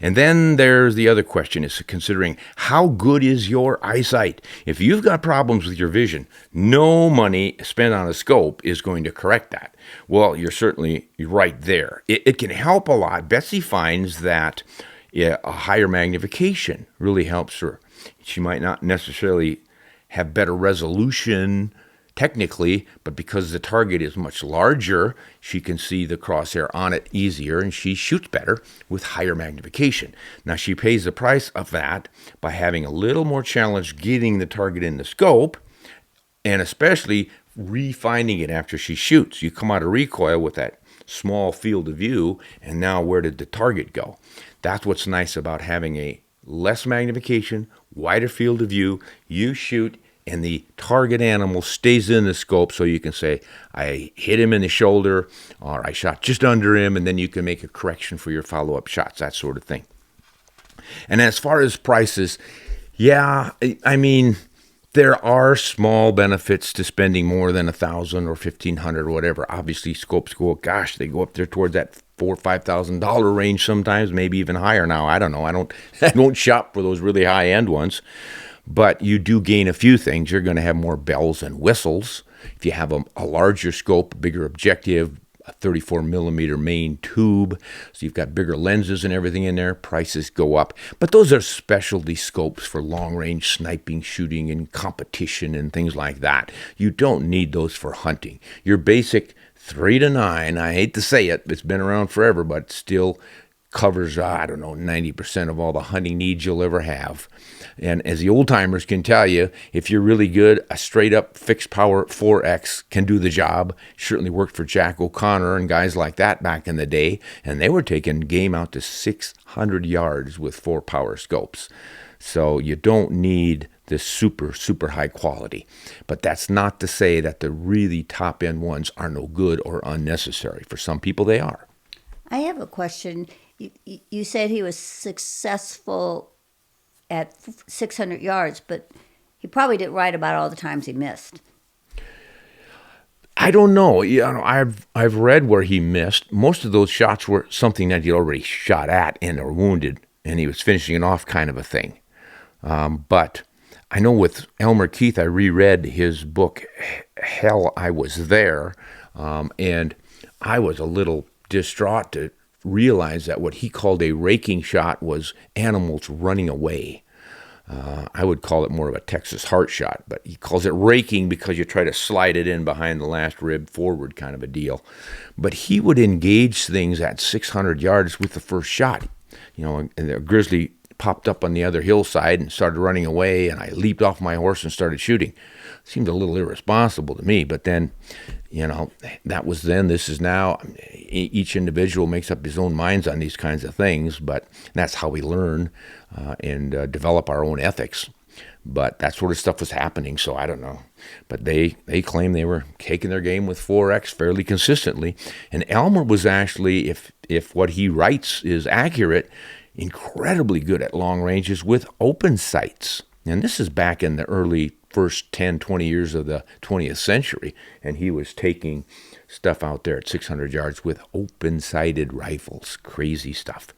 And then there's the other question, is considering how good is your eyesight? If you've got problems with your vision, no money spent on a scope is going to correct that. Well, you're certainly right there. It can help a lot. Betsy finds that a higher magnification really helps her. She might not necessarily have better resolution technically, but because the target is much larger, she can see the crosshair on it easier, and she shoots better with higher magnification. Now, she pays the price of that by having a little more challenge getting the target in the scope, and especially refining it after she shoots. You come out of recoil with that small field of view, and now where did the target go? That's what's nice about having a less magnification, wider field of view. You shoot, and the target animal stays in the scope, so you can say, I hit him in the shoulder, or I shot just under him, and then you can make a correction for your follow-up shots, that sort of thing. And as far as prices, yeah, I mean, there are small benefits to spending more than $1,000 or $1,500 or whatever. Obviously, scopes they go up there towards that $4,000 or $5,000 range sometimes, maybe even higher now. I don't know. I don't shop for those really high-end ones. But you do gain a few things. You're going to have more bells and whistles. If you have a larger scope, bigger objective, a 34 millimeter main tube, so you've got bigger lenses and everything in there, prices go up. But those are specialty scopes for long-range sniping, shooting, and competition and things like that. You don't need those for hunting. Your basic 3 to 9, I hate to say it, it's been around forever, but still covers, 90% of all the hunting needs you'll ever have. And as the old-timers can tell you, if you're really good, a straight-up fixed power 4X can do the job. Certainly worked for Jack O'Connor and guys like that back in the day, and they were taking game out to 600 yards with 4 power scopes. So you don't need this super, super high quality. But that's not to say that the really top-end ones are no good or unnecessary. For some people, they are.
I have a question. You said he was successful at 600 yards, but he probably didn't write about all the times he missed.
I don't know. I've read where he missed. Most of those shots were something that he'd already shot at and or wounded, and he was finishing it off, kind of a thing. But I know with Elmer Keith, I reread his book, Hell, I Was There, and I was a little distraught to realize that what he called a raking shot was animals running away. I would call it more of a Texas heart shot, but he calls it raking because you try to slide it in behind the last rib forward, kind of a deal. But he would engage things at 600 yards with the first shot. And the grizzly popped up on the other hillside and started running away, and I leaped off my horse and started shooting. Seemed a little irresponsible to me, but then, that was then. This is now. Each individual makes up his own minds on these kinds of things, but that's how we learn and develop our own ethics. But that sort of stuff was happening, so I don't know. But they claim they were taking their game with 4X fairly consistently. And Elmer was actually, if what he writes is accurate, incredibly good at long ranges with open sights. And this is back in the early first 10, 20 years of the 20th century. And he was taking stuff out there at 600 yards with open-sighted rifles. Crazy stuff.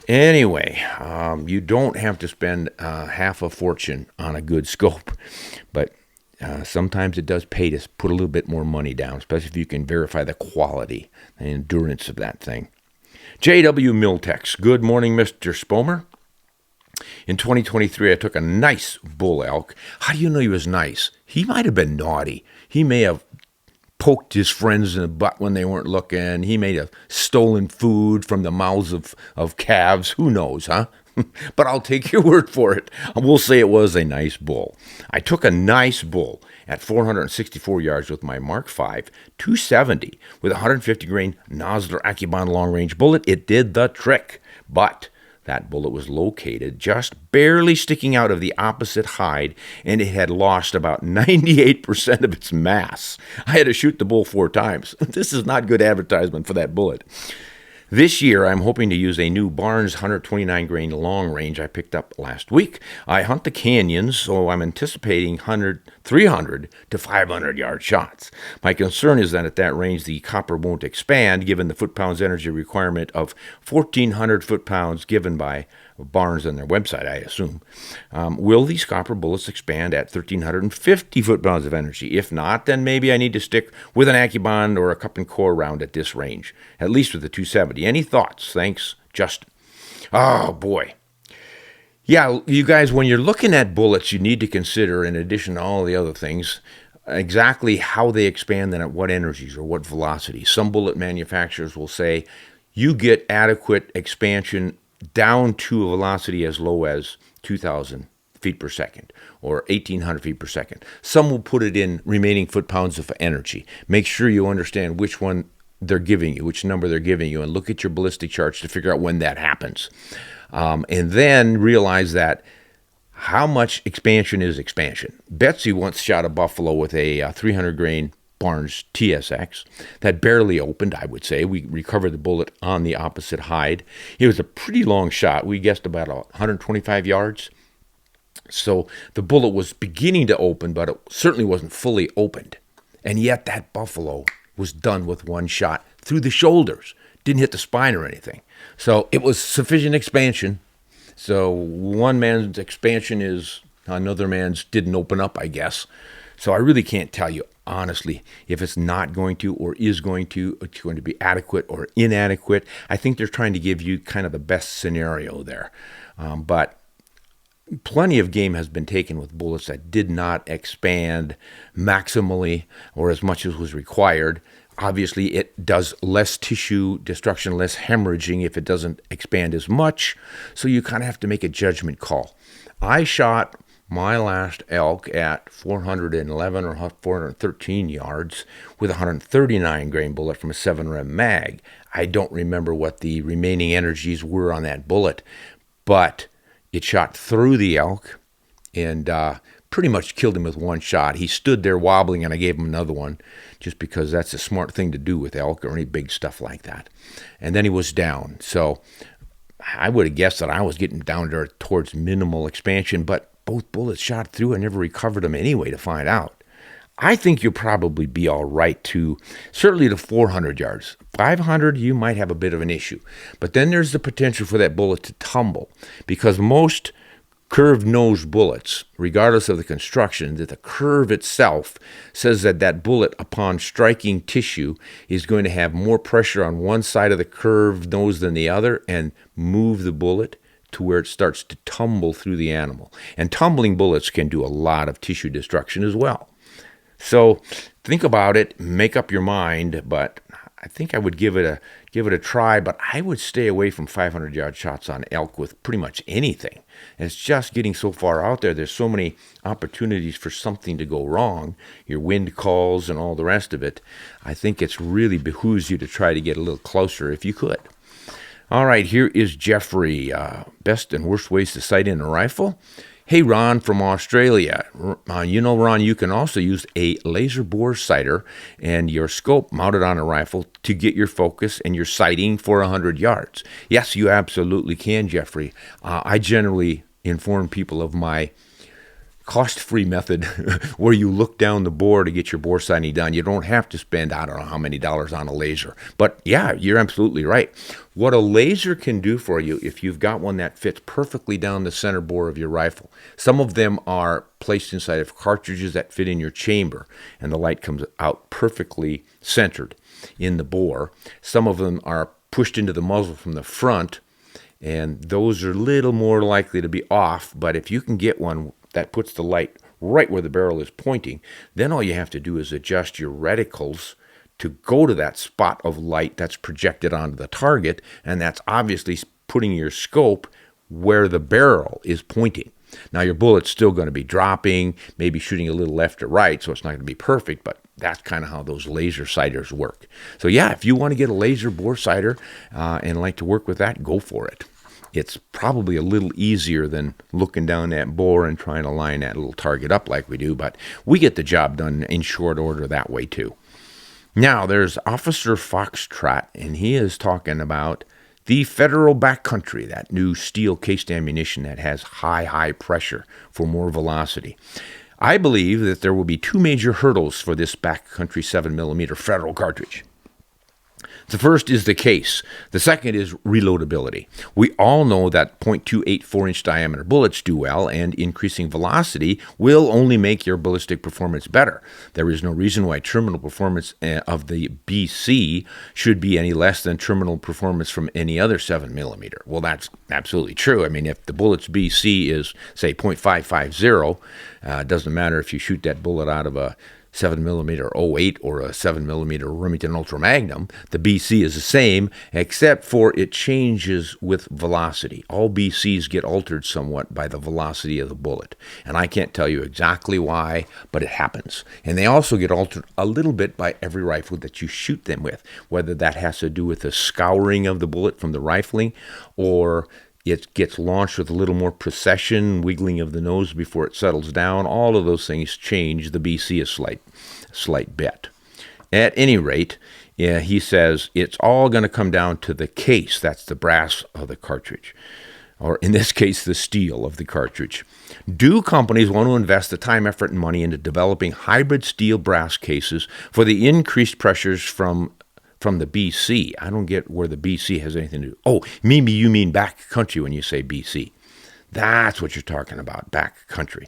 Anyway, you don't have to spend half a fortune on a good scope, but sometimes it does pay to put a little bit more money down, especially if you can verify the quality and endurance of that thing. J.W. Miltex, good morning, Mr. Spomer. In 2023, I took a nice bull elk. How do you know he was nice? He might have been naughty. He may have poked his friends in the butt when they weren't looking. He may have stolen food from the mouths of calves. Who knows, huh? But I'll take your word for it. We'll say it was a nice bull. I took a nice bull at 464 yards with my Mark V 270 with a 150 grain Nosler Akibon long-range bullet. It did the trick, but that bullet was located just barely sticking out of the opposite hide, and it had lost about 98% of its mass. I had to shoot the bull 4 times. This is not good advertisement for that bullet. This year, I'm hoping to use a new Barnes 129 grain long range I picked up last week. I hunt the canyons, so I'm anticipating 300 to 500 yard shots. My concern is that at that range, the copper won't expand, given the foot-pounds energy requirement of 1,400 foot-pounds given by Barnes on their website, I assume. Will these copper bullets expand at 1,350 foot-pounds of energy? If not, then maybe I need to stick with an Akibon or a cup and core round at this range, at least with the 270. Any thoughts? Thanks, Justin. Oh, boy. Yeah, you guys, when you're looking at bullets, you need to consider, in addition to all the other things, exactly how they expand and at what energies or what velocities. Some bullet manufacturers will say you get adequate expansion down to a velocity as low as 2,000 feet per second or 1,800 feet per second. Some will put it in remaining foot-pounds of energy. Make sure you understand which one they're giving you, which number they're giving you, and look at your ballistic charts to figure out when that happens. And then realize that how much expansion is expansion. Betsy once shot a buffalo with a 300 grain Barnes TSX that barely opened, I would say. We recovered the bullet on the opposite hide. It was a pretty long shot. We guessed about 125 yards. So the bullet was beginning to open, but it certainly wasn't fully opened. And yet that buffalo was done with one shot through the shoulders. Didn't hit the spine or anything. So it was sufficient expansion. So one man's expansion is another man's didn't open up, I guess. So I really can't tell you honestly if it's not going to or is going to, it's going to be adequate or inadequate. I think they're trying to give you kind of the best scenario there. But plenty of game has been taken with bullets that did not expand maximally or as much as was required. Obviously, it does less tissue destruction, less hemorrhaging if it doesn't expand as much. So you kind of have to make a judgment call. I shot my last elk at 411 or 413 yards with a 139 grain bullet from a 7-rem mag. I don't remember what the remaining energies were on that bullet, but it shot through the elk. and pretty much killed him with one shot. He stood there wobbling, and I gave him another one just because that's a smart thing to do with elk or any big stuff like that. And then he was down. So I would have guessed that I was getting down there towards minimal expansion, but both bullets shot through. I never recovered them anyway to find out. I think you'll probably be all right certainly to 400 yards. 500, you might have a bit of an issue. But then there's the potential for that bullet to tumble, because most curved nose bullets, regardless of the construction, that the curve itself says that that bullet, upon striking tissue, is going to have more pressure on one side of the curved nose than the other and move the bullet to where it starts to tumble through the animal. And tumbling bullets can do a lot of tissue destruction as well. So think about it, make up your mind, but I think I would give it a try, but I would stay away from 500-yard shots on elk with pretty much anything. It's just getting so far out there. There's so many opportunities for something to go wrong, your wind calls and all the rest of it. I think it's really behooves you to try to get a little closer if you could. All right, here is Jeffrey. Best and worst ways to sight in a rifle. Hey, Ron from Australia. Ron, you can also use a laser bore sighter and your scope mounted on a rifle to get your focus and your sighting for 100 yards. Yes, you absolutely can, Jeffrey. I generally inform people of my cost-free method where you look down the bore to get your bore sighting done. You don't have to spend, I don't know how many dollars on a laser. But yeah, you're absolutely right. What a laser can do for you, if you've got one that fits perfectly down the center bore of your rifle. Some of them are placed inside of cartridges that fit in your chamber, and the light comes out perfectly centered in the bore. Some of them are pushed into the muzzle from the front, and those are a little more likely to be off. But if you can get one that puts the light right where the barrel is pointing, then all you have to do is adjust your reticles to go to that spot of light that's projected onto the target, and that's obviously putting your scope where the barrel is pointing. Now, your bullet's still going to be dropping, maybe shooting a little left or right, so it's not going to be perfect, but that's kind of how those laser sighters work. So yeah, if you want to get a laser bore sighter and like to work with that, go for it. It's probably a little easier than looking down that bore and trying to line that little target up like we do, but we get the job done in short order that way too. Now, there's Officer Foxtrot, and he is talking about the federal backcountry, that new steel-cased ammunition that has high pressure for more velocity. I believe that there will be two major hurdles for this backcountry 7mm federal cartridge. The first is the case. The second is reloadability. We all know that .284 4-inch diameter bullets do well, and increasing velocity will only make your ballistic performance better. There is no reason why terminal performance of the BC should be any less than terminal performance from any other 7mm. Well, that's absolutely true. I mean, if the bullet's BC is, say, .550, it doesn't matter if you shoot that bullet out of a 7mm 08 or a 7mm Remington Ultra Magnum. The BC is the same, except for it changes with velocity. All BCs get altered somewhat by the velocity of the bullet, and I can't tell you exactly why, but it happens. And they also get altered a little bit by every rifle that you shoot them with, whether that has to do with the scouring of the bullet from the rifling, or it gets launched with a little more precession, wiggling of the nose before it settles down. All of those things change the BC a slight bit. At any rate, he says it's all going to come down to the case. That's the brass of the cartridge, or in this case, the steel of the cartridge. Do companies want to invest the time, effort, and money into developing hybrid steel brass cases for the increased pressures from the BC? I don't get where the BC has anything to do. Oh, maybe you mean back country when you say BC. That's what you're talking about, back country.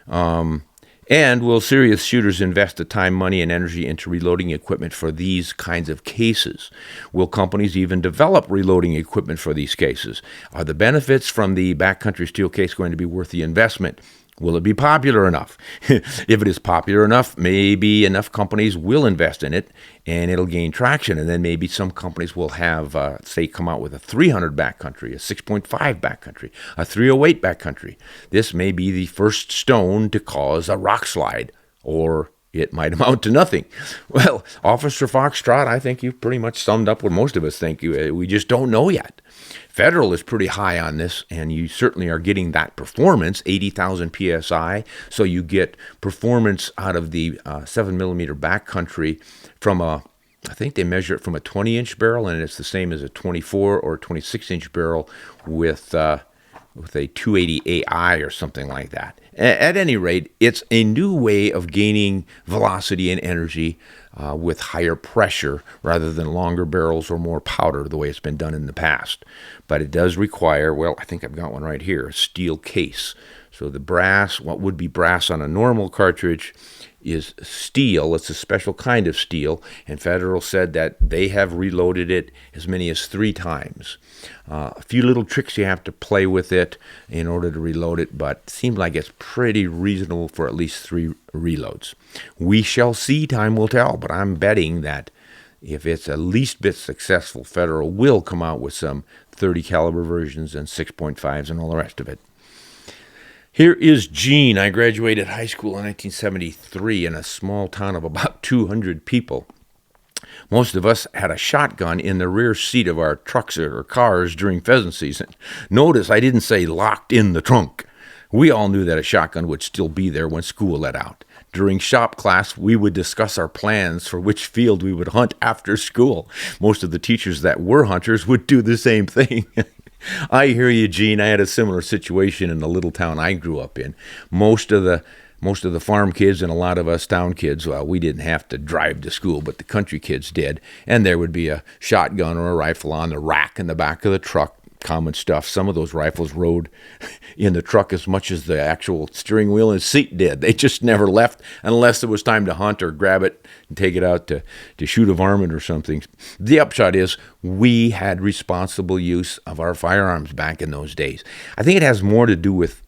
And will serious shooters invest the time, money, and energy into reloading equipment for these kinds of cases? Will companies even develop reloading equipment for these cases? Are the benefits from the backcountry steel case going to be worth the investment? Will it be popular enough? If it is popular enough, maybe enough companies will invest in it and it'll gain traction. And then maybe some companies will have, say, come out with a 300 backcountry, a 6.5 backcountry, a 308 backcountry. This may be the first stone to cause a rock slide, or it might amount to nothing. Well, Officer Foxtrot, I think you've pretty much summed up what most of us think. We just don't know yet. Federal is pretty high on this, and you certainly are getting that performance, 80,000 psi. So you get performance out of the 7mm backcountry from I think they measure it from a 20-inch barrel, and it's the same as a 24 or 26-inch barrel with a 280 AI or something like that. At any rate, it's a new way of gaining velocity and energy with higher pressure rather than longer barrels or more powder the way it's been done in the past. But it does require, well, I think I've got one right here, a steel case. So the brass, what would be brass on a normal cartridge, is steel. It's a special kind of steel, and Federal said that they have reloaded it as many as 3 times. A few little tricks you have to play with it in order to reload it, but it seems like it's pretty reasonable for at least 3 reloads. We shall see, time will tell, but I'm betting that if it's at least bit successful, Federal will come out with some 30 caliber versions and 6.5s and all the rest of it. Here is Gene. I graduated high school in 1973 in a small town of about 200 people. Most of us had a shotgun in the rear seat of our trucks or cars during pheasant season. Notice I didn't say locked in the trunk. We all knew that a shotgun would still be there when school let out. During shop class, we would discuss our plans for which field we would hunt after school. Most of the teachers that were hunters would do the same thing. I hear you, Gene. I had a similar situation in the little town I grew up in. Most of the farm kids and a lot of us town kids, well, we didn't have to drive to school, but the country kids did. And there would be a shotgun or a rifle on the rack in the back of the truck. Common stuff. Some of those rifles rode in the truck as much as the actual steering wheel and seat did. They just never left unless it was time to hunt or grab it and take it out to shoot a varmint or something. The upshot is we had responsible use of our firearms back in those days. I think it has more to do with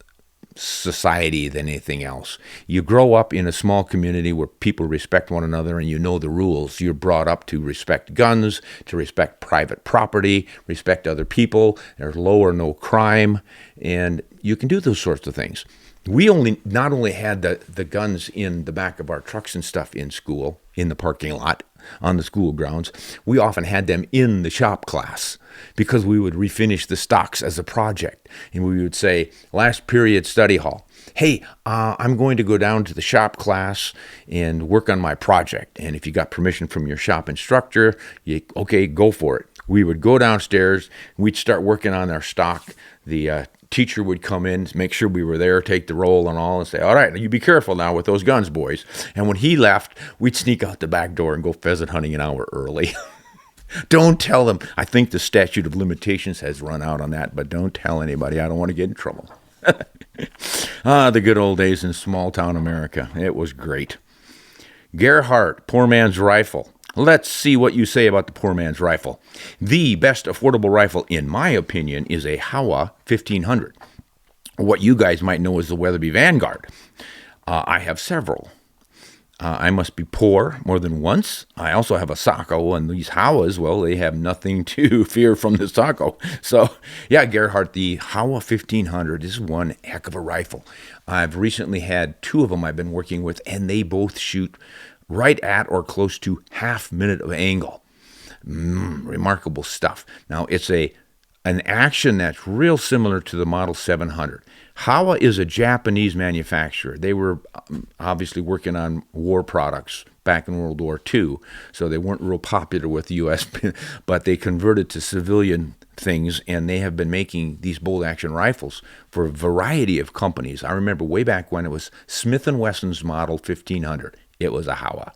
society than anything else. You grow up in a small community where people respect one another and you know the rules. You're brought up to respect guns, to respect private property, respect other people. There's low or no crime, and you can do those sorts of things. We not only had the guns in the back of our trucks and stuff in school, in the parking lot, on the school grounds, we often had them in the shop class because we would refinish the stocks as a project. And we would say, last period study hall, hey, I'm going to go down to the shop class and work on my project. And if you got permission from your shop instructor, okay, go for it. We would go downstairs, we'd start working on our stock. The teacher would come in, make sure we were there, take the roll and all, and say, all right, you be careful now with those guns, boys. And when he left, we'd sneak out the back door and go pheasant hunting an hour early. Don't tell them. I think the statute of limitations has run out on that, but don't tell anybody. I don't want to get in trouble. The good old days in small town America. It was great. Gerhardt, Poor Man's Rifle. Let's see what you say about the Poor Man's Rifle. The best affordable rifle, in my opinion, is a Howa 1500. What you guys might know as the Weatherby Vanguard. I have several. I must be poor more than once. I also have a Sacco, and these Howas, well, they have nothing to fear from the Sacco. So, yeah, Gerhardt, the Howa 1500 is one heck of a rifle. I've recently had 2 of them I've been working with, and they both shoot right at or close to half minute of angle. Remarkable stuff. Now, it's an action that's real similar to the Model 700. Howa is a Japanese manufacturer. They were obviously working on war products back in World War II, so they weren't real popular with the U.S., but they converted to civilian things, and they have been making these bolt-action rifles for a variety of companies. I remember way back when it was Smith & Wesson's Model 1500. It was a Howa.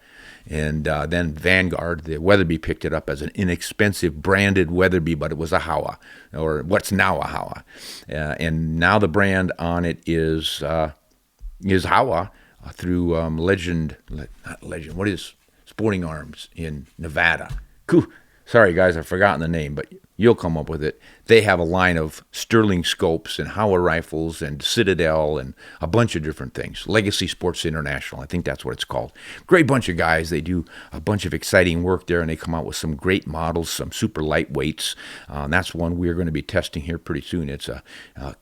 And then Vanguard, the Weatherby, picked it up as an inexpensive branded Weatherby, but it was a Howa, or what's now a Howa. And now the brand on it is Howa through what is Sporting Arms in Nevada. Sorry, guys, I've forgotten the name, but you'll come up with it. They have a line of Sterling scopes and Howa rifles and Citadel and a bunch of different things. Legacy Sports International, I think that's what it's called. Great bunch of guys. They do a bunch of exciting work there, and they come out with some great models, some super lightweights. And that's one we're going to be testing here pretty soon. It's a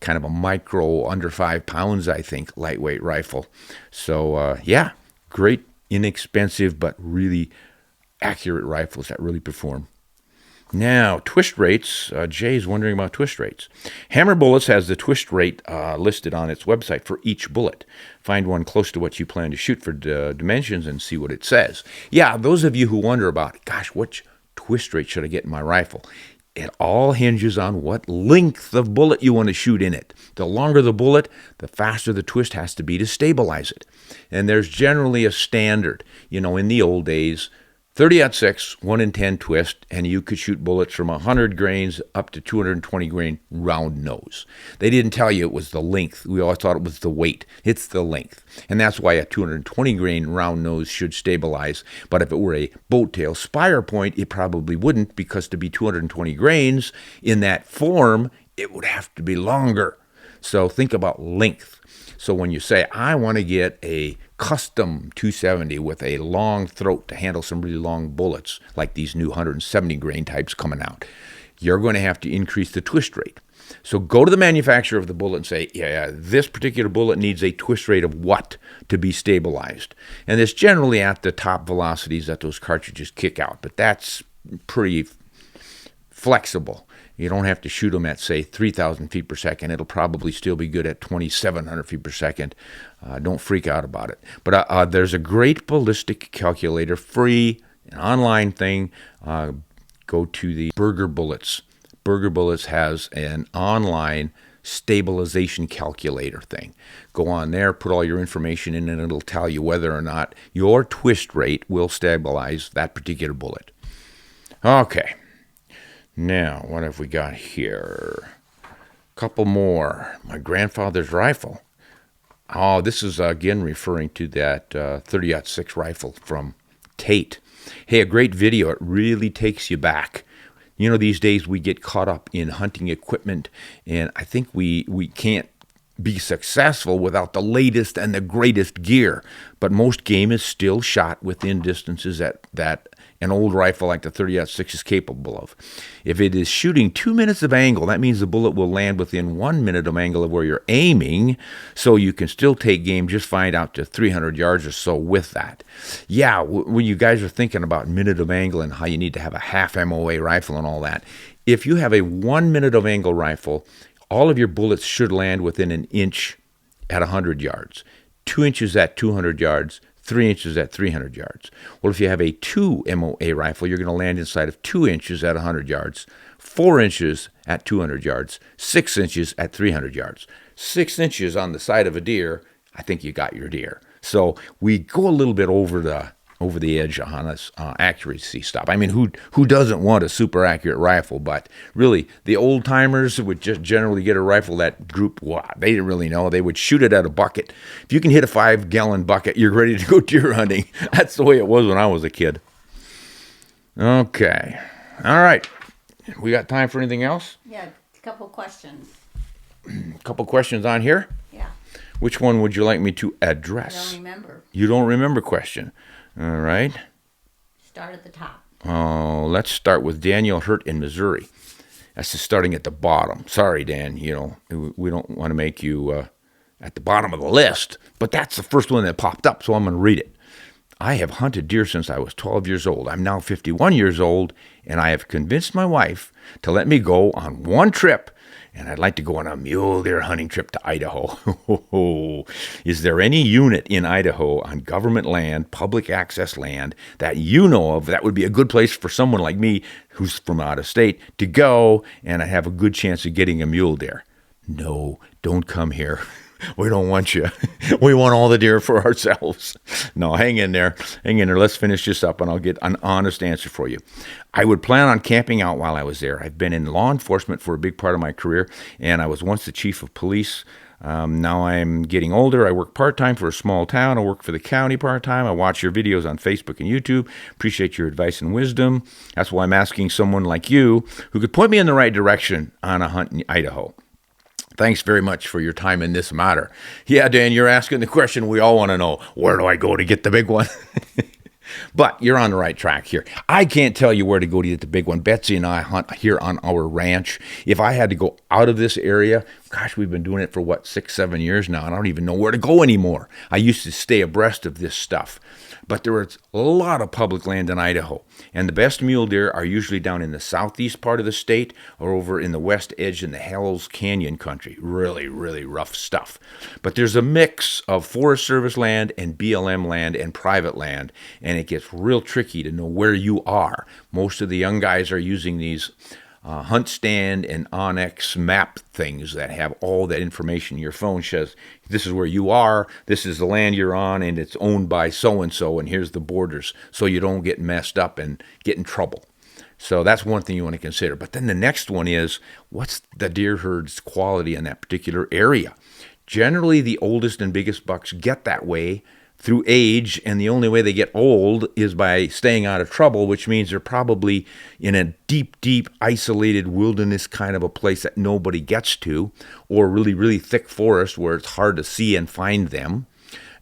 kind of a micro, under 5 pounds, I think, lightweight rifle. So, yeah, great, inexpensive, but really accurate rifles that really perform. Now, twist rates. Jay's wondering about twist rates. Hammer Bullets has the twist rate listed on its website for each bullet. Find one close to what you plan to shoot for dimensions and see what it says. Yeah, those of you who wonder about, gosh, which twist rate should I get in my rifle? It all hinges on what length of bullet you want to shoot in it. The longer the bullet, the faster the twist has to be to stabilize it. And there's generally a standard. In the old days, 30-06, 1 in 10 twist, and you could shoot bullets from 100 grains up to 220 grain round nose. They didn't tell you it was the length. We always thought it was the weight. It's the length. And that's why a 220 grain round nose should stabilize. But if it were a boat tail spire point, it probably wouldn't, because to be 220 grains in that form, it would have to be longer. So think about length. So when you say, I want to get a custom 270 with a long throat to handle some really long bullets, like these new 170 grain types coming out, you're going to have to increase the twist rate. So go to the manufacturer of the bullet and say, yeah, this particular bullet needs a twist rate of what to be stabilized. And it's generally at the top velocities that those cartridges kick out, but that's pretty flexible. You don't have to shoot them at, say, 3,000 feet per second. It'll probably still be good at 2,700 feet per second. Don't freak out about it. But there's a great ballistic calculator, free, an online thing. Go to the Burger Bullets. Burger Bullets has an online stabilization calculator thing. Go on there, put all your information in, and it'll tell you whether or not your twist rate will stabilize that particular bullet. Okay. Now, what have we got here? A couple more. My grandfather's rifle. Oh, this is again referring to that 30-06 rifle from Tate. Hey, a great video. It really takes you back. These days we get caught up in hunting equipment, and I think we can't be successful without the latest and the greatest gear. But most game is still shot within distances that an old rifle like the 30-06 is capable of. If it is shooting 2 minutes of angle, that means the bullet will land within 1 minute of angle of where you're aiming, so you can still take game just fine out to 300 yards or so with that. Yeah, when you guys are thinking about minute of angle and how you need to have a half MOA rifle and all that, if you have a 1 minute of angle rifle, all of your bullets should land within an inch at 100 yards, 2 inches at 200 yards, 3 inches at 300 yards. Well, if you have a 2 MOA rifle, you're going to land inside of 2 inches at 100 yards, 4 inches at 200 yards, 6 inches at 300 yards. 6 inches on the side of a deer, I think you got your deer. So we go a little bit over the edge on this accuracy stuff. I mean, who doesn't want a super accurate rifle? But really, the old timers would just generally get a rifle that group, they didn't really know. They would shoot it at a bucket. If you can hit a 5-gallon bucket, you're ready to go deer hunting. That's the way it was when I was a kid. Okay. All right. We got time for anything else?
Yeah, a couple questions.
A couple questions on here?
Yeah.
Which one would you like me to address?
I don't remember.
You don't remember question. All right.
Start at the top.
Oh, let's start with Daniel Hurt in Missouri. That's just starting at the bottom. Sorry, Dan. We don't want to make you at the bottom of the list, but that's the first one that popped up, so I'm going to read it. I have hunted deer since I was 12 years old. I'm now 51 years old, and I have convinced my wife to let me go on one trip, and I'd like to go on a mule deer hunting trip to Idaho. Is there any unit in Idaho on government land, public access land, that you know of that would be a good place for someone like me who's from out of state to go and I have a good chance of getting a mule deer? No, don't come here. We don't want you. We want all the deer for ourselves. No, hang in there. Hang in there. Let's finish this up, and I'll get an honest answer for you. I would plan on camping out while I was there. I've been in law enforcement for a big part of my career, and I was once the chief of police. Now I'm getting older. I work part-time for a small town. I work for the county part-time. I watch your videos on Facebook and YouTube. Appreciate your advice and wisdom. That's why I'm asking someone like you who could point me in the right direction on a hunt in Idaho. Thanks very much for your time in this matter. Yeah, Dan, you're asking the question we all want to know. Where do I go to get the big one? But you're on the right track here. I can't tell you where to go to get the big one. Betsy and I hunt here on our ranch. If I had to go out of this area, gosh, we've been doing it for what, 6, 7 years now, and I don't even know where to go anymore. I used to stay abreast of this stuff, but there is a lot of public land in Idaho, and the best mule deer are usually down in the southeast part of the state or over in the west edge in the Hells Canyon country. Really, really rough stuff. But there's a mix of Forest Service land and BLM land and private land, and it gets real tricky to know where you are. Most of the young guys are using these Hunt Stand and Onyx map things that have all that information. Your phone says, this is where you are, this is the land you're on, and it's owned by so-and-so, and here's the borders, so you don't get messed up and get in trouble. So that's one thing you want to consider. But then the next one is, what's the deer herd's quality in that particular area? Generally, the oldest and biggest bucks get that way through age, and the only way they get old is by staying out of trouble, which means they're probably in a deep, isolated wilderness kind of a place that nobody gets to, or really, really thick forest where it's hard to see and find them,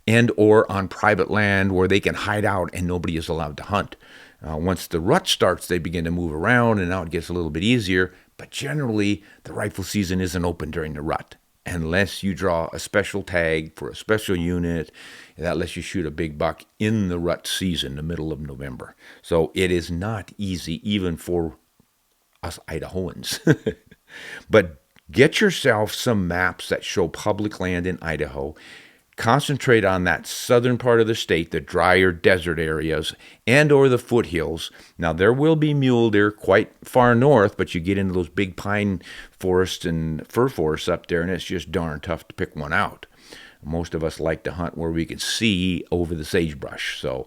and or on private land where they can hide out and nobody is allowed to hunt. Once the rut starts, they begin to move around, and now it gets a little bit easier, but generally, the rifle season isn't open during the rut, unless you draw a special tag for a special unit that lets you shoot a big buck in the rut season, the middle of November. So it is not easy even for us Idahoans. But get yourself some maps that show public land in Idaho. Concentrate on that southern part of the state, the drier desert areas, and or the foothills. Now, there will be mule deer quite far north, but you get into those big pine forests and fir forests up there, and it's just darn tough to pick one out. Most of us like to hunt where we can see over the sagebrush. So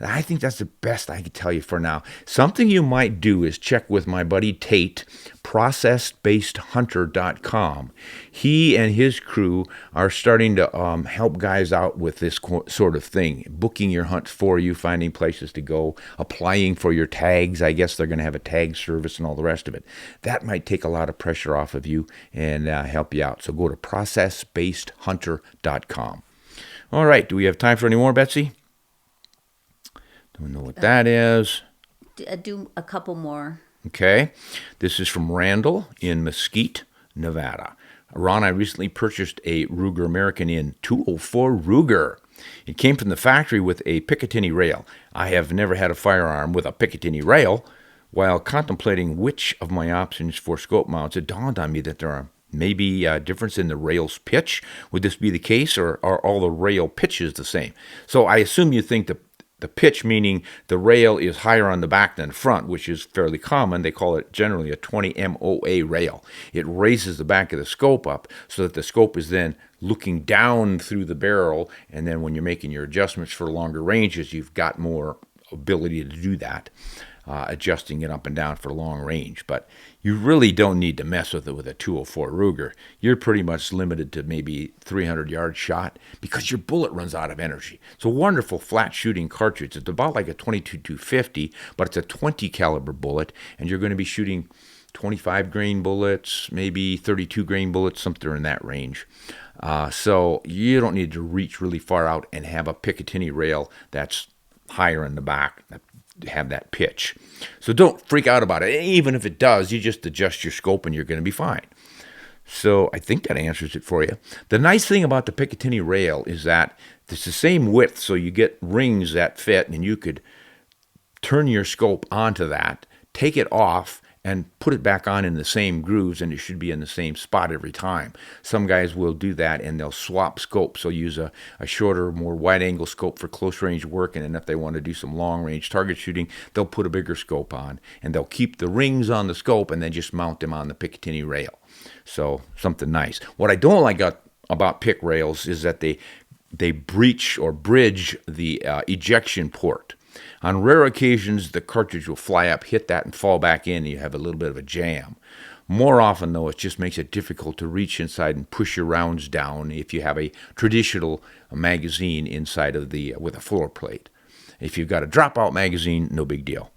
I think that's the best I can tell you for now. Something you might do is check with my buddy Tate, processbasedhunter.com. He and his crew are starting to help guys out with this sort of thing, booking your hunts for you, finding places to go, applying for your tags. I guess they're going to have a tag service and all the rest of it. That might take a lot of pressure off of you and help you out. So go to processbasedhunter.com. All right, do we have time for any more, Betsy? Don't know what that is.
Do a couple more.
Okay. This is from Randall in Mesquite, Nevada. Ron, I recently purchased a Ruger American in 204 Ruger. It came from the factory with a Picatinny rail. I have never had a firearm with a Picatinny rail. While contemplating which of my options for scope mounts, it dawned on me that there are maybe a difference in the rail's pitch. Would this be the case, or are all the rail pitches the same? So I assume you think the pitch, meaning the rail is higher on the back than the front, which is fairly common. They call it generally a 20 MOA rail. It raises the back of the scope up so that the scope is then looking down through the barrel, and then when you're making your adjustments for longer ranges, you've got more ability to do that, adjusting it up and down for long range. But you really don't need to mess with it with a 204 Ruger. You're pretty much limited to maybe 300-yard shot because your bullet runs out of energy. It's a wonderful flat shooting cartridge. It's about like a 22-250, but it's a 20 caliber bullet, and you're going to be shooting 25 grain bullets, maybe 32 grain bullets, something in that range. So you don't need to reach really far out and have a Picatinny rail that's higher in the back, have that pitch. So don't freak out about it. Even if it does, you just adjust your scope and you're going to be fine. So I think that answers it for you. The nice thing about the Picatinny rail is that it's the same width, so you get rings that fit, and you could turn your scope onto that, take it off, and put it back on in the same grooves, and it should be in the same spot every time. Some guys will do that, and they'll swap scopes. They'll use a shorter, more wide-angle scope for close-range work, and then if they want to do some long-range target shooting, they'll put a bigger scope on, and they'll keep the rings on the scope and then just mount them on the Picatinny rail. So something nice. What I don't like about pick rails is that they breach or bridge the ejection port. On rare occasions, the cartridge will fly up, hit that, and fall back in, and you have a little bit of a jam. More often, though, it just makes it difficult to reach inside and push your rounds down if you have a traditional magazine inside of with a floor plate. If you've got a dropout magazine, no big deal.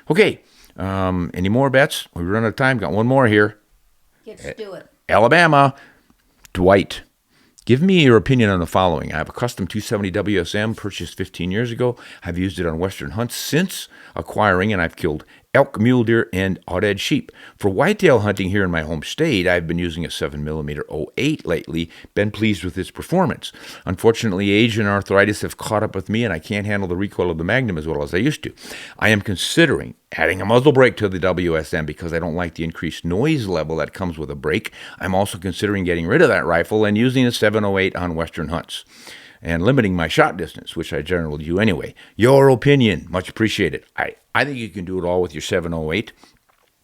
Okay, any more bets? We run out of time. Got one more here.
Let's do it.
Alabama, Dwight. Give me your opinion on the following. I have a custom 270 WSM purchased 15 years ago. I've used it on Western hunts since acquiring, and I've killed elk, mule deer, and outedged sheep. For whitetail hunting here in my home state, I've been using a 7mm 08 lately, been pleased with its performance. Unfortunately, age and arthritis have caught up with me, and I can't handle the recoil of the Magnum as well as I used to. I am considering adding a muzzle brake to the WSM because I don't like the increased noise level that comes with a brake. I'm also considering getting rid of that rifle and using a 708 on western hunts, and limiting my shot distance, which I generally do anyway. Your opinion, much appreciated. I think you can do it all with your 708.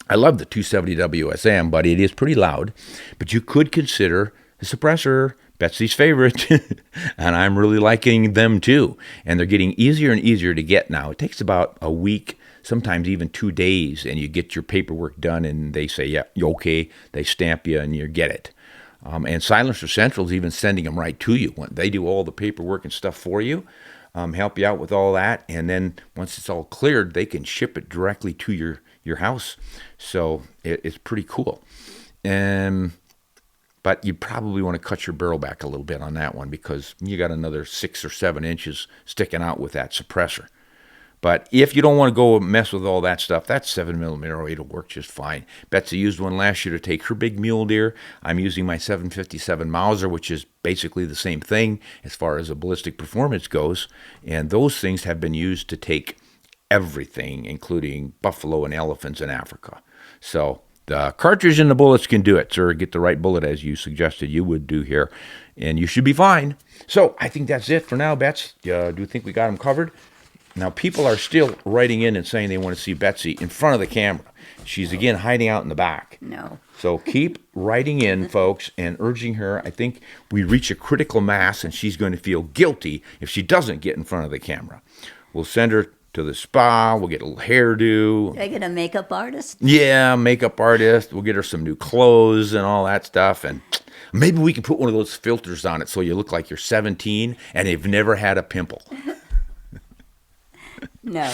I love the 270 WSM, but it is pretty loud. But you could consider the suppressor, Betsy's favorite, and I'm really liking them too. And they're getting easier and easier to get now. It takes about a week, sometimes even 2 days, and you get your paperwork done, and they say, yeah, you're okay. They stamp you, and you get it. And Silencer Central's even sending them right to you. They do all the paperwork and stuff for you, help you out with all that, and then once it's all cleared, they can ship it directly to your house. So it's pretty cool. But you probably want to cut your barrel back a little bit on that one because you got another 6 or 7 inches sticking out with that suppressor. But if you don't want to go mess with all that stuff, that 7mm 08 will work just fine. Betsy used one last year to take her big mule deer. I'm using my 757 Mauser, which is basically the same thing as far as a ballistic performance goes. And those things have been used to take everything, including buffalo and elephants in Africa. So the cartridge and the bullets can do it, sir. Get the right bullet as you suggested you would do here, and you should be fine. So I think that's it for now, Bets. Do you think we got them covered? Now, people are still writing in and saying they want to see Betsy in front of the camera. She's, again, hiding out in the back.
No.
So keep writing in, folks, and urging her. I think we reach a critical mass, and she's going to feel guilty if she doesn't get in front of the camera. We'll send her to the spa. We'll get a little hairdo.
Did I get a makeup artist?
Yeah, makeup artist. We'll get her some new clothes and all that stuff. And maybe we can put one of those filters on it so you look like you're 17 and you've never had a pimple.
No.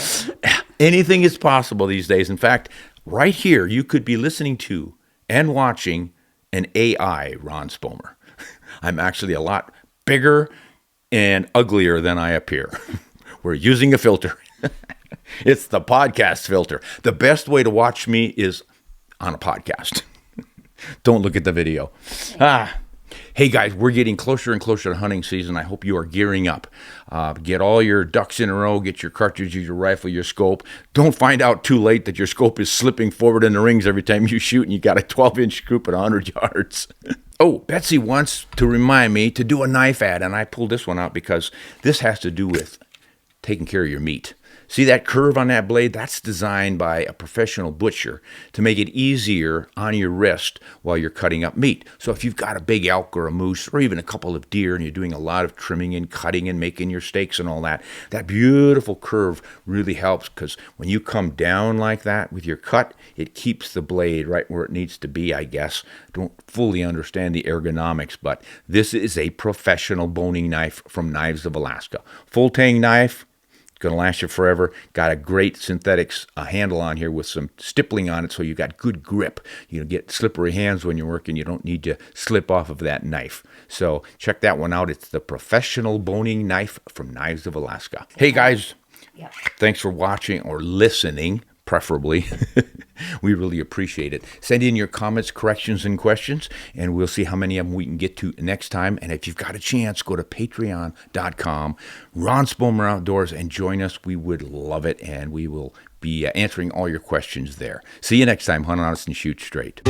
Anything is possible these days. In fact, right here, you could be listening to and watching an AI Ron Spomer. I'm actually a lot bigger and uglier than I appear. We're using a filter. It's the podcast filter. The best way to watch me is on a podcast. Don't look at the video. Hey guys, we're getting closer and closer to hunting season. I hope you are gearing up. Get all your ducks in a row. Get your cartridges, your rifle, your scope. Don't find out too late that your scope is slipping forward in the rings every time you shoot and you got a 12-inch scoop at 100 yards. Oh, Betsy wants to remind me to do a knife ad, and I pulled this one out because this has to do with taking care of your meat. See that curve on that blade? That's designed by a professional butcher to make it easier on your wrist while you're cutting up meat. So if you've got a big elk or a moose or even a couple of deer and you're doing a lot of trimming and cutting and making your steaks and all that, that beautiful curve really helps because when you come down like that with your cut, it keeps the blade right where it needs to be, I guess. Don't fully understand the ergonomics, but this is a professional boning knife from Knives of Alaska. Full tang knife. Going to last you forever. Got a great synthetics handle on here with some stippling on it so you got good grip. You get slippery hands when you're working. You don't need to slip off of that knife. So check that one out. It's the professional boning knife from Knives of Alaska. Hey guys, Thanks for watching or listening, preferably. We really appreciate it. Send in your comments, corrections, and questions, and we'll see how many of them we can get to next time. And if you've got a chance, go to patreon.com, Ron Spomer Outdoors, and join us. We would love it, and we will be answering all your questions there. See you next time. Hunt honest and shoot straight.